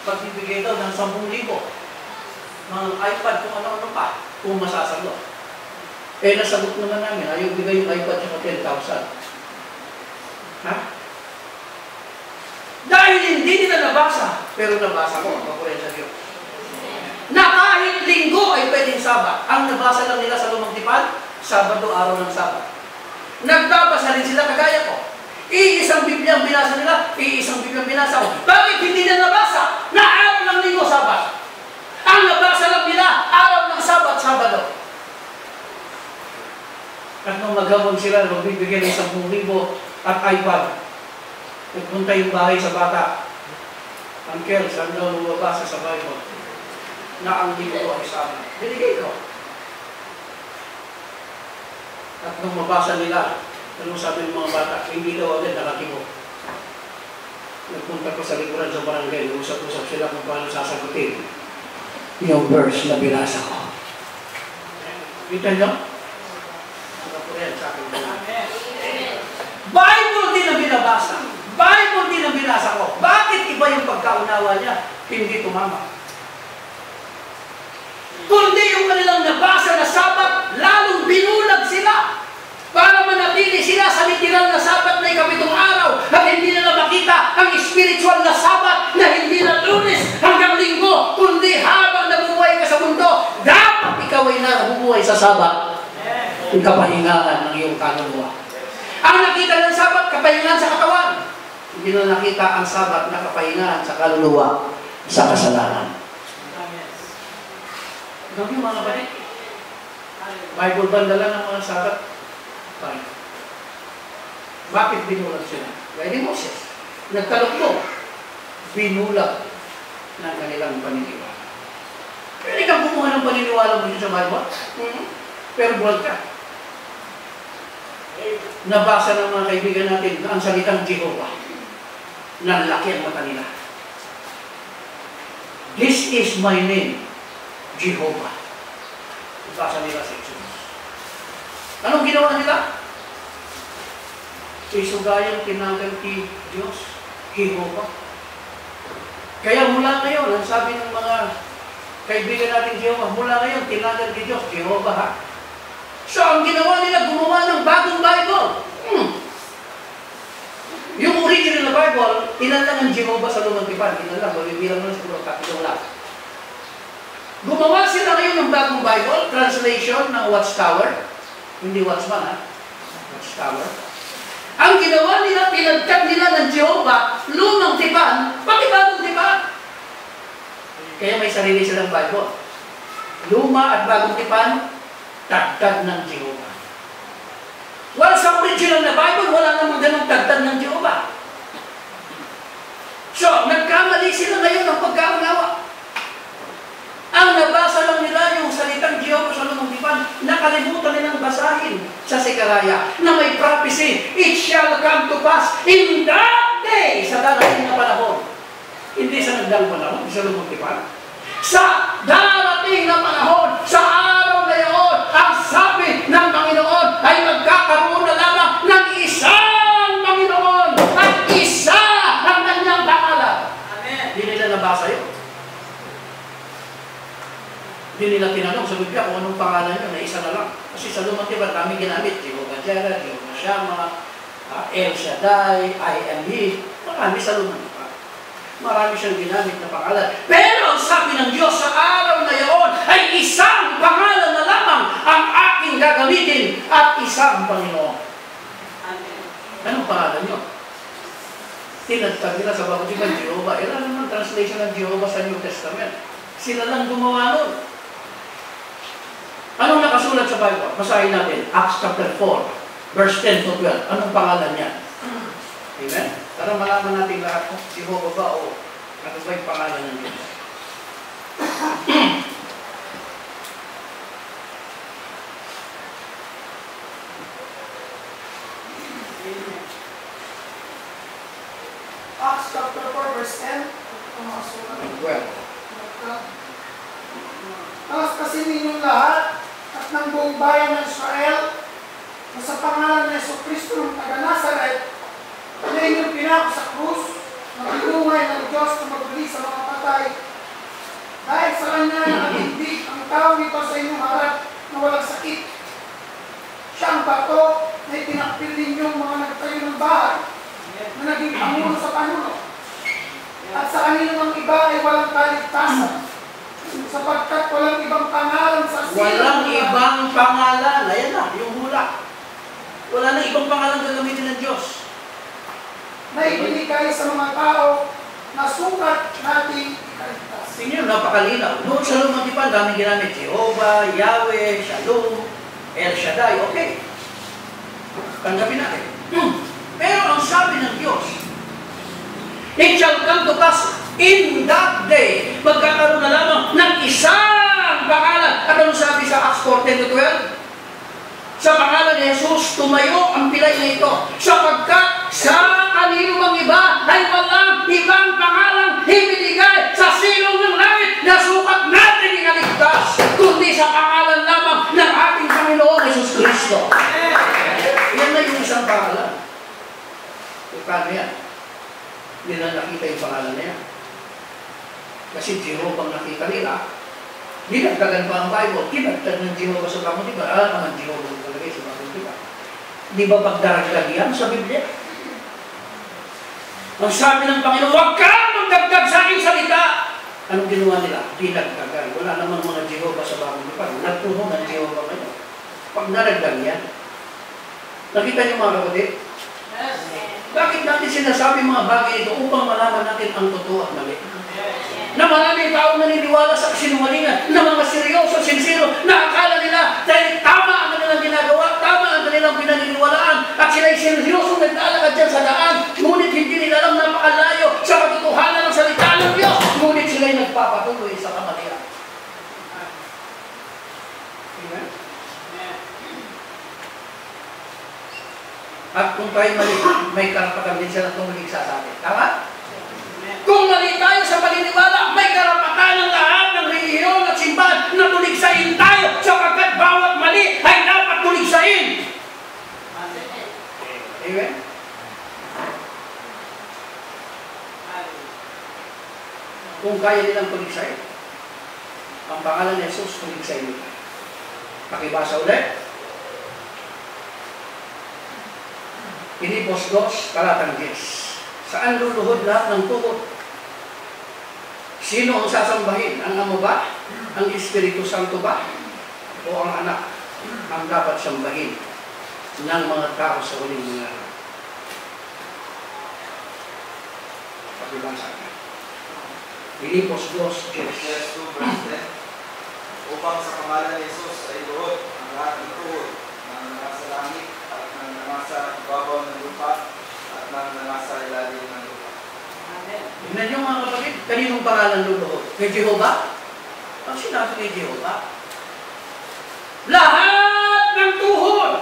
Pagbibigay daw ng 10,000. Mga iPad, kung ano-ano pa, kung masasagot. Eh, nasagot naman namin, ayaw bigay yung iPad sa 10,000. Ha? Dahil hindi nila nabasa, pero nabasa ko, makulit sa Diyos. Na kahit linggo ay pwedeng Sabat. Ang nabasa lang nila sa Lumang Tipan, Sabado, araw ng Sabat. Nagbabasa rin sila kagaya ko. Iisang Biblia ang binasa nila, iisang Biblia ang binasa ko. Bakit hindi nila nabasa na araw ng linggo, Sabat? Ang nabasa lang nila, araw ng Sabat, Sabado. At nung maghamon sila, magbibigyan ng 10,000 at iPad. Nagpunta yung bahay sa bata. Uncle, saan daw lumabasa sa Bible? Na ang linggo ay Sabat. Binigay ko. At nung mabasa nila, anong sabi ng mga bata? Hindi daw agad nakakibo. Nagpunta ko sa likuran sa barangay, usap-usap sila kung paano sasagutin yung verse na binasa ko. Kita nyo? Bible din na binabasa. Bible din na binasa ko. Bakit iba yung pagkaunawa niya? Hindi tumama. Kundi yung kanilang nabasa na Sabat, lalong binulag sila para manatili sila sa literal na Sabat na ikapitong araw at hindi nila makita ang spiritual na Sabat na hindi na Lunes hanggang Linggo, kundi habang nabubuhay ka sa Sabat, yung kapahingahan ng iyong kaluluwa. Ang nakita ng Sabat, kapahingahan sa katawan. Hindi na nakita ang Sabat na kapahingahan sa kaluluwa sa kasalanan. Grabe mga kapatid. Bible banda lang ang mga Sabat. Bakit binulag sila? Gaya ni Moses. Nagtalok binulag ng kanilang paniniwala. Pwede kang kumuha ng paniniwala mo sa Bible? Pero buwag ka. Nabasa ng mga kaibigan natin ang salitang Jehovah. Nalaki ang mata nila. This is my name, Jehovah. Nabasa nila sa Exodus. Anong ginawa nila? Isugayang tinanggal kay Diyos, Jehovah. Kaya mula ngayon, ang sabi ng mga kaibigan natin Jehovah, mula ngayon, tinanggal kay Diyos, Jehovah ha. So, ang ginawa nila, gumawa ng bagong Bible. Yung original na Bible, inalang ang Jehovah sa lumang tipan. Inalang, bilang mo na siguro, kapitong lang. Gumawa sila ngayon ng bagong Bible, translation ng Watchtower. Hindi Watchman ha, Watchtower. Ang ginawa nila, pinagkat nila ng Jehovah, lumang tipan, pati bagong tipan. Kaya may sarili silang Bible. Luma at bagong tipan, tagtag ng Jehovah. Wala sa original na Bible, wala namang ganang tagtag ng Jehovah. So, nagkamali sila ngayon ng pagkaunawa. Ang nabasa lang nila yung salitang Jehovah sa lumang tipan, nakalimutan nilang basahin sa Sekaraya na may prophecy, it shall come to pass in that day, sa darating na panahon. Hindi sa nagdaang panahon, sa lumang tipan. Sa darating na panahon, sa araw na yun, ang sabi ng Panginoon ay magkakaroon na lamang ng isang Panginoon at isa ang kanyang pangalan. Amen. Hindi nila nabasa yun. Hindi nila tinanong sa Biblia kung anong pangalan nyo na isa na lang. Kasi sa lumang tipan, kami ginamit, Jehovah Jireh, Jehovah Shammah, El Shaddai, I am He. Marami sa lumang tipan. Marami siyang ginamit na pangalan. Pero ang sabi ng Diyos sa araw na iyon ay isang pangalan na lamang ang aking gagamitin at isang Panginoon. Anong pangalan nyo? Tinatag nila sa bagong tipan, Jehovah. Ilan naman translation ng Jehovah sa New Testament? Sila lang gumawa nun. Anong nakasulat sa Bible? Basahin natin. Acts chapter 4, verse 10 to 12. Anong pangalan niya? Amen? Para malaman natin lahat kung Jehovah ba o ano ba yung pangalan ng Diyos. Acts chapter 4, verse 10. Alaskasin ninyong lahat at ng buong bayan ng Israel na sa pangalan ng Jesucristo ng taga-Nazaret na inyong pinako sa krus na pinungay ng Diyos na magbuli sa mga patay. Dahil sa kanya nakatindig ang tao nito sa inyong harap na walang sakit. Siya ang bato na itinakpil ninyong mga nagtayo ng bahay na naging pangulo sa panuno. At sa kaninang iba ay walang kaligtasan. Sapagkat walang ibang pangalan sa silong. Walang ibang pangalan. Ayan na, yung hula. Wala na ibang pangalan gagamitin ng Diyos. Na ibinigay sa mga tao na sukat nating ikaligtas. Tingnan, napakalinaw. Noon sa lumang tipan, daming ginamit. Jehovah, Yahweh, Shalom, El Shaddai. Okay. Tanggapin natin. Pero ang sabi ng Diyos, it shall come to pass in that day, magkakaroon na lamang ng isang pangalan. At ano sabi sa Acts 4:10-12? Sa pangalan ni Jesus, tumayo ang pilay na ito, sapagkat sa kanino mang iba ay walang ibang pangalan ibinigay sa silong ng langit na sukat natin ikaligtas, kundi sa pangalan lamang ng ating Panginoon Jesus Kristo. Yan na yung isang pangalan. E paano yan? Hindi na nakita yung pangalan na yan. Kasi Jehovah ang nakita nila, dinagdagan pa ang Bible, dinagdag ng Jehovah sa bagong tipan. Ang Jehovah ang talagay sa bagong tipan. Di ba pagdaragdag yan sa Biblia? Ang sabi ng Panginoon, huwag kang magdagdag sa aking salita. Anong ginawa nila? Dinagdagan. Wala namang mga Jehovah sa bagong tipan. Nagtuho ng Jehovah ngayon. pag naragdag yan. Nakita niyo mga kapatid? Bakit natin sinasabi mga bagay ito upang malaman natin ang totoo at mali? Na maraming tao naniniwala sa kasinungalingan, na mga seryoso, sincero, na akala nila dahil tama ang kanilang ginagawa, tama ang kanilang pinaniniwalaan, at sila'y seryoso naglalakad dyan sa daan, ngunit hindi nila alam napakalayo sa katotohanan ng salita ng Diyos, ngunit sila'y nagpapatuloy sa kamalian. Amen? At kung tayo mali, may karapatan din siya na tumulig sa atin. Tama? Kung mali tayo sa paniniwala, may karapatan ng lahat ng relihiyon at simbahan na tuligsain tayo sapagkat bawat mali ay dapat tuligsain. Amen? Kung kaya nilang tuligsain, ang pangalan ni Jesus, tuligsain nila. Pakibasa ulit. Filipos 2, talatang 10. Saan luluhod lahat ng tuhod? Sino ang sasambahin? Ang Ama ba? Ang Espiritu Santo ba? O ang Anak? Ang dapat sambahin ng mga tao sa huling mga araw. Pakibasa ka. Filipos 2, 10. Verse 2, verse 10. Upang sa pangalan ni Jesus ay luhod ang lahat ng tuhod ng nasa langit at ng nasa ibabaw ng lupa at ng nasa ilalim ng lupa. Tignan niyo mga kapatid, kaninong pangalan luluhod? Kay Jehovah? Ang sinabi kay Jehovah? Lahat ng tuhod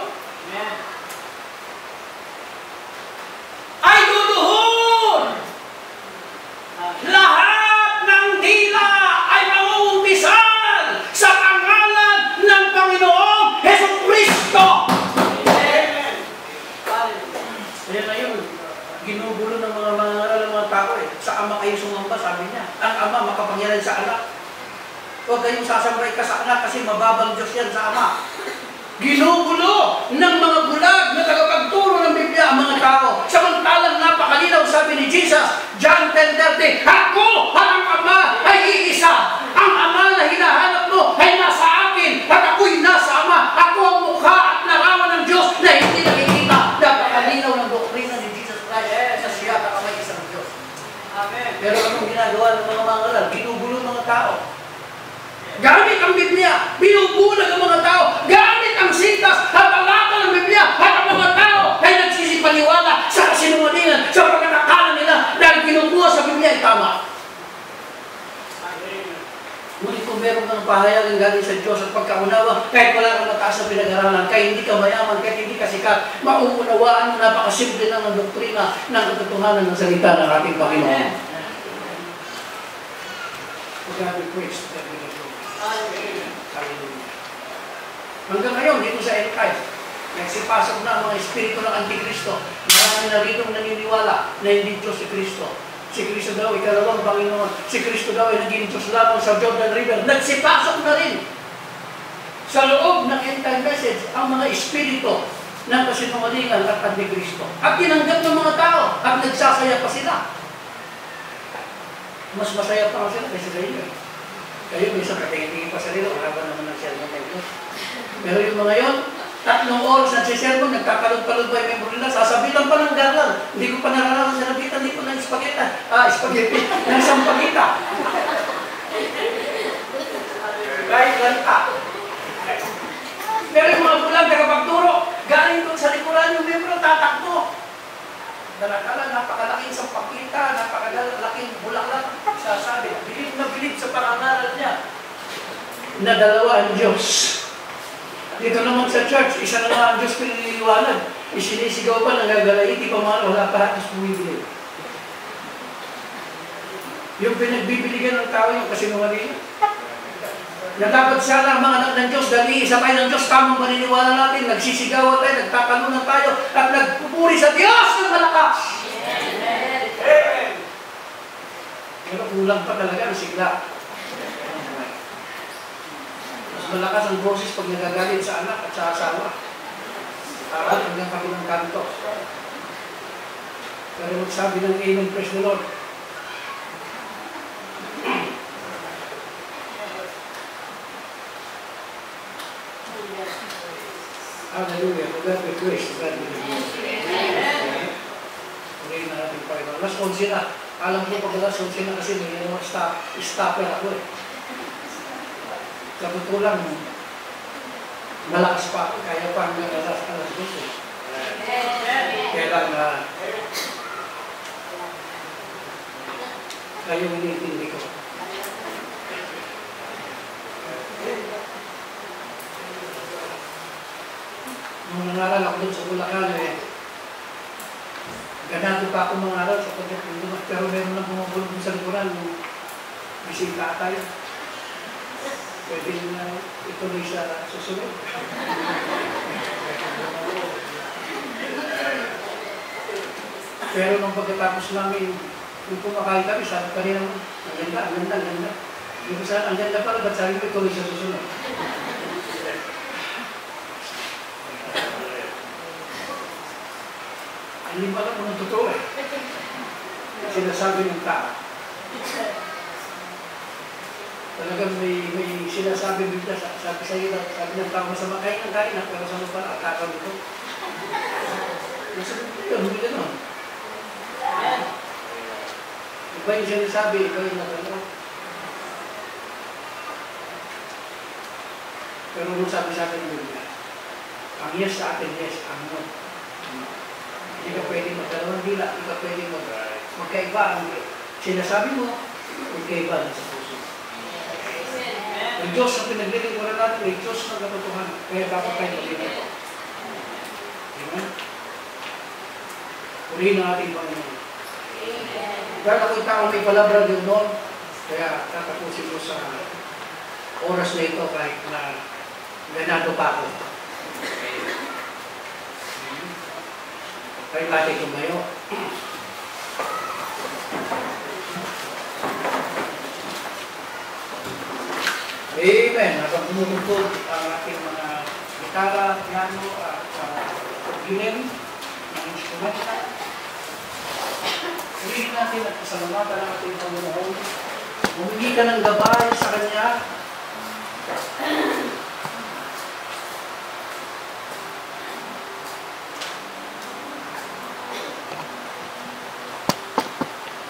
ay luluhod! Lahat ng dila ay mangungumpisal sa pangalan ng Panginoong Jesucristo! Kaya ngayon, ginugulo ng mga mangaral ng mga tao eh. Sa Ama kayo sumamba, sabi niya. Ang Ama makapangyarihan sa Anak. Huwag kayong sasambay ka sa Anak kasi mababang Diyos yan sa Ama. Ginugulo ng mga bulag na tagapagturo ng Biblia ang mga tao. Samantalang napakalinaw sabi ni Jesus, John 10:30, Ako at ang Ama ay iisa. Ang Ama na hinahanap mo ay nasa akin at ako'y nasa Ama. Ako ang mukha at larawan ng Diyos na hindi nakikita. Napakalinaw ng doktrina ni Jesus Christ sa siya at kamay isang Diyos. Amen. Pero anong ginagawa ng mga mangaral? Ginugulo ng mga tao. Gamit ang Biblia, binubulag ang mga tao, gamit ang sintas at talata ng Biblia, at ang mga tao ay nagsisipaniwala sa kasinungalingan, sa pagkakakala nila dahil kinukuha sa Biblia ay tama. Ngunit kung meron kang pahayagan galing sa Diyos at pagkaunawa, kahit wala kang mataas na pinag-aralan, kahit hindi ka mayaman, kahit hindi ka sikat, mauunawaan mo napakasimple lang ng doktrina ng katotohanan ng salita ng ating Panginoon. God be praised. Hallelujah. Hanggang ngayon, dito sa Enkai, nagsipasok na ang mga espiritu ng Antikristo. Marami na rito naniniwala na hindi Diyos si Kristo. Si Kristo daw, ikalawang Panginoon. Si Kristo daw ay naging Diyos lamang sa Jordan River. Nagsipasok na rin sa loob ng Enkai message ang mga espiritu ng kasinungalingan at Antikristo. At tinanggap ng mga tao at nagsasaya pa sila. Mas masaya pa sila kaysa sa inyo. Kayo, minsan katingin-tingin pa sa nila, wala ba naman ng sermon na ito. Pero yung mga yun, 3 oras na si sermon, nagkakalod-kalod pa yung membro nila, sasabitan pa ng garlang. Hindi ko pa naranasan sa nabitan, hindi ko ng spaghetti, ng sampagita. Kahit lanta. Pero yung mga bulang tagapagturo, galing doon sa likuran yung membro, tatakbo. Dalakala, napakalaking sampagita, napakalaking bulaklak. Sasabi, bilib na bilib sa pangangaral niya na dalawa ang Diyos. Dito naman sa church, isa na nga ang Diyos pinililiwanag. Isinisigaw pa, nagagalaiti pa mga wala pa hatos bumibili. Yung pinagbibiligan ng tao yung kasinungalingan. Na dapat sana ang mga anak ng Diyos, dahil isa tayo ng Diyos, tamang paniniwala natin, nagsisigawan tayo, nagtatalunan tayo, at nagpupuri sa Diyos ng malakas. Amen. Pero kulang pa talaga ang sigla. Mas malakas ang boses pag nagagalit sa anak at sa asawa. At hanggang kami ng kanto. Pero magsabi ng Amen, praise the Lord. Hallelujah. To God be praised. To God be the glory. Purihin na natin Panginoon. Alas 11 na. Alam ko pag alas 11 na kasi may stopper ako eh. Sa totoo lang, malakas pa ako. Kaya pa hanggang alas 12. Kaya lang kayo inintindi ko. Nung nangaral ako doon sa Bulacan ganado pa ako mangaral sa pagkakas. Pero meron lang bumabulong sa likuran nung bisita tayo. Pwede na ituloy sa susunod. Pero nung pagkatapos namin, yung kumakain kami, sabi pa rin naman, ang ganda. Yung isa, ang ganda pala, ba't sabi ko ituloy sa susunod? Hindi mo alam kung ang totoo eh. Sinasabi ng tao. Talagang may sinasabi bigla, sabi sa iyo, sabi ng tao sa makain ng kain, pero sa mga pala, atakaw nito. Nasa bigla, hindi gano'n. Iba yung sinasabi, iba yung nagano. Pero nung sabi sa akin yung bigla, ang yes sa atin, yes, ang no. Hindi ka pwede magdalawang dila, hindi ka pwede magkaiba. Ang sinasabi mo, magkaiba na sa puso. Ang Diyos ang pinaglilingkuran natin, ay Diyos ng katotohanan. Kaya dapat tayo maglilingkuran. Amen? Purihin ang ating Panginoon. Dahil ako'y tao may palabra din noon, kaya tatapusin ko sa oras na ito kahit na ganado pa ako. Kaya natin tumayo. Amen. Habang tumutugtog ang ating mga gitara, piano, at violin, ng instrument. Purihin natin at pasalamatan ang ating Panginoon. Humingi ka ng gabay sa Kanya.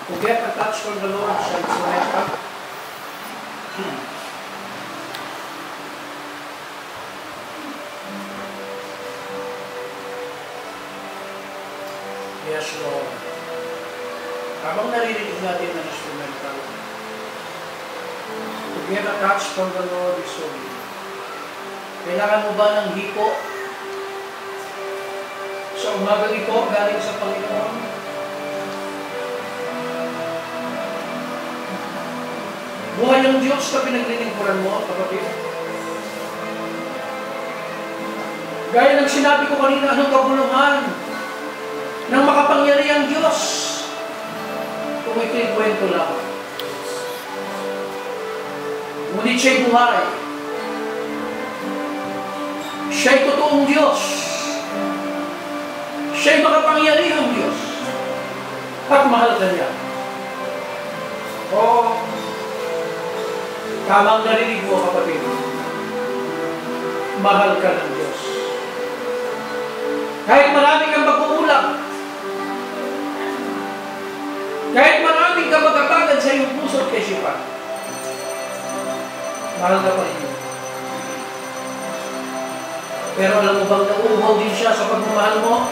To get a touch from the Lord sa instrumenta. Yes, Lord. Habang naririnig natin ang instrumental, to get a touch from the Lord is so good. Kailangan mo ba ng hipo? Sa umagang ito, galing sa Panginoon. Buhay ng Diyos na pinaglilingkuran mo, kapatid. Gaya ng sinabi ko kanina, anong kabuluhan ng makapangyarihang Diyos? Kung ito'y kwento lang. Ngunit siya'y buhay. Siya'y totoong Diyos. Siya'y makapangyarihang Diyos. At mahal ka niya. Oh, tamang narinig mo, kapatid. Mahal ka ng Diyos. Kahit marami kang pag-uulang, kahit maraming kabagatagan sa iyong puso at kaisipan, mahal ka pa rin. Pero alam mo bang nauuhaw din siya sa pagmamahal mo?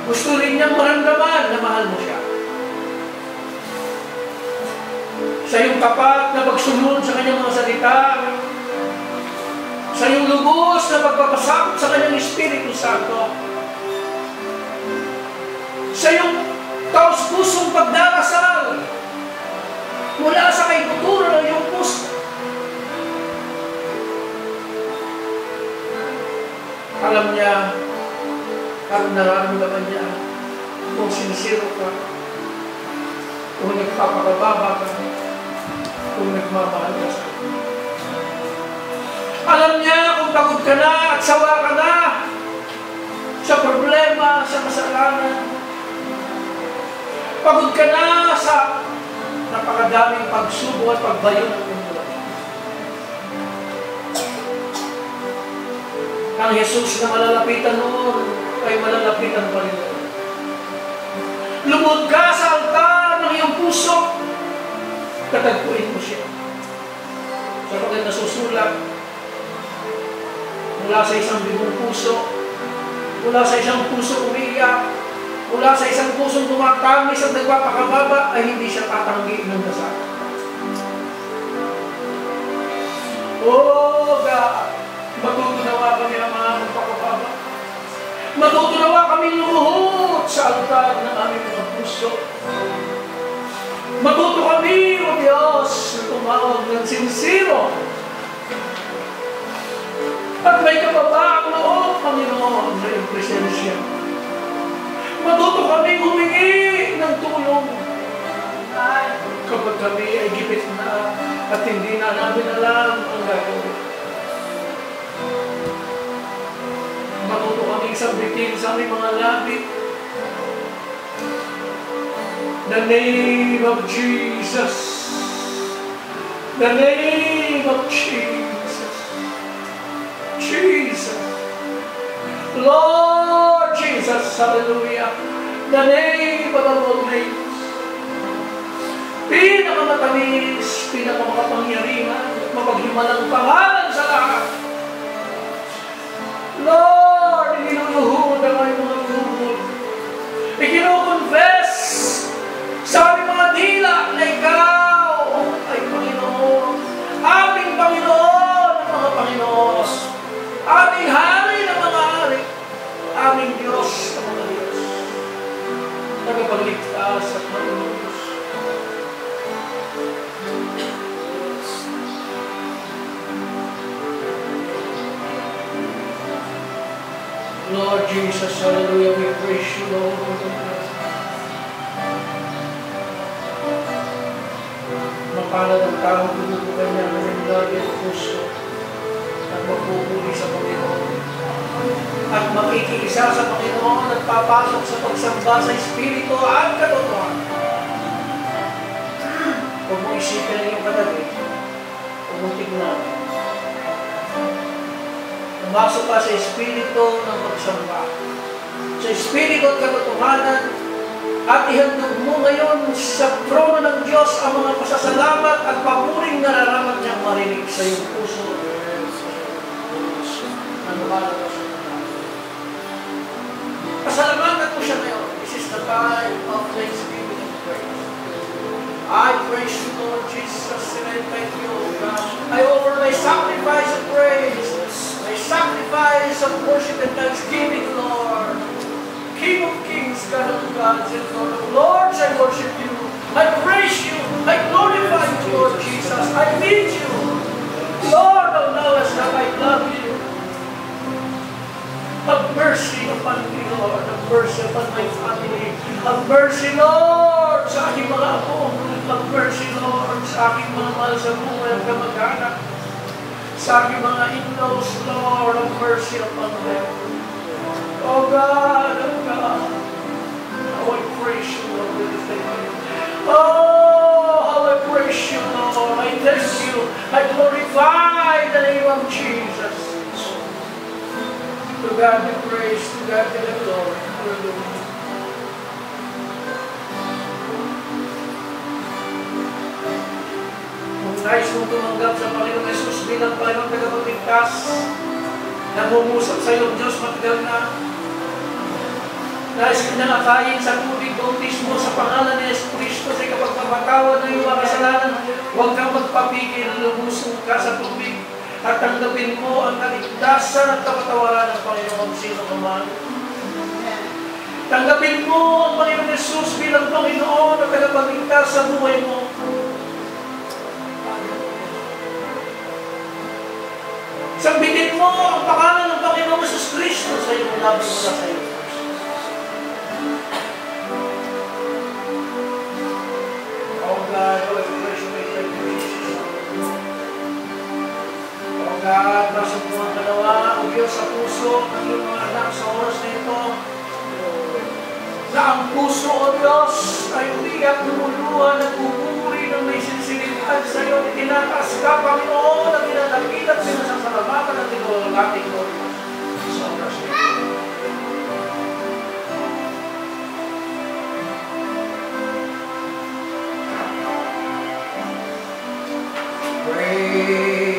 Gusto rin niyang maramdaman na mahal mo siya. Sa iyong tapat na pagsunod sa kanyang mga salita, sa iyong lubos na pagpapasakot sa kanyang Espiritu Santo, sa iyong taos-pusong pagdarasal mula sa kaibuturo ng iyong puso. Alam niya, ang nararamdaman niya, kung sinisiro ka, kung nagpapakababa ka, kung nagmamahal ka sa kanya. Alam niya kung pagod ka na at sawa ka na sa problema, sa kasalanan. Pagod ka na sa napakadaming pagsubo at pagbayo ng iyong buhay. Ang Jesus na malalapitan noon ay malalapitan pa rin. Lumod ka sa altar ng iyong puso, tatagpuin mo siya. Sapagkat nasusulat mula sa isang bigong puso, mula sa isang puso umiiyak, mula sa isang pusong tumatamis at nagpapakababa, ay hindi siya tatanggi ng dasal. Oh God, matutunawa kami ang mga nagpapakababa. Matutunawa kami lumuhod sa altar ng aming mga puso. Matuto kami, O Diyos, na tumawag ng sincero. At may kababaang loob, Panginoon, sa iyong presensya. Matuto kami humingi ng tulong. Kapag kami ay gipit na at hindi na namin alam ang gagawin. Matuto kami sabitin sa aming mga labi. The name of Jesus. The name of Jesus. Jesus. Lord Jesus. Hallelujah. The name of all names. Pinakamatamis, pinakamakapangyarihan, mapaghimalang pangalan sa lahat. Lord, iniluluhod ang aming mga luhod. Ikino-confess sa aming mga dila na Ikaw ay Panginoon. Aming Panginoon ng mga Panginoon. Aming Hari ng mga Hari. Aming Diyos ng mga Diyos. Tagapagligtas at manunos. Lord Jesus, hallelujah, we praise you, Lord. Mapalad ang taong pinutukan niya ng lagi at puso at magpupuli sa Panginoon at makikiisa sa Panginoon at papasok sa pagsamba sa Espiritu at katotohanan. Huwag mo isipin ang iyong katabi. Huwag mo tignan. Pumasok ka sa Espiritu ng pagsamba. Sa Espiritu at katotohanan, at ihandog mo ngayon sa trono ng Diyos ang mga pasasalamat at papuring nararapat niyang marinig sa iyong puso. Pasalamatan mo siya ngayon. This is the time of thanksgiving and praise. I praise you, Lord Jesus, and I thank you, God. I offer my sacrifice of praise, my sacrifice of worship and thanksgiving, Lord. King of kings, God of gods, and Lord of lords, I worship you. I praise you. I glorify you, Lord Jesus. I need you. Lord, thou knowest that I love you. Have mercy upon me, Lord. Have mercy upon my family. Have mercy, Lord, sa aking mga apo. Have mercy, Lord, sa aking mga mahal sa buhay at kamag-anak. Sa aking mga in-laws, Lord, have mercy upon them. Oh God, oh God, how I praise you, Lord, with this day. Oh, how I praise you, Lord. I thank you. I glorify the name of Jesus. To God be praise, to God be the glory. Hallelujah. Kung nais mong tumanggap sa Panginoon Jesus bilang Panginoon tagapagligtas, nangungusap sa iyong Diyos matagal na, nais ka na nakain sa tubig bautismo sa pangalan ni Yesu Cristo sa ikapagpapatawad ng iyong mga kasalanan, huwag kang magpapigil, lumusong ka sa tubig at tanggapin mo ang kaligtasan at kapatawaran ng Panginoon sino naman. Tanggapin mo ang Panginoon Jesus bilang Panginoon at tagapagligtas sa buhay mo. Sambitin mo ang pangalan ng Panginoon Jesus Cristo sa iyong labi mula sa iyo. Oh God, oh, I praise you, thank you, Jesus. Oh God, pasok mo ang dalawa, o Diyos, sa puso ng iyong mga anak sa oras na ito. Na ang puso, o Diyos, ay umiyak, lumuluhan, at pupuri ng may sinsilidad sa iyo. Itinataas ka, Panginoon, at pinadakit at pinasasalamatan at tinulagating mo. Amen.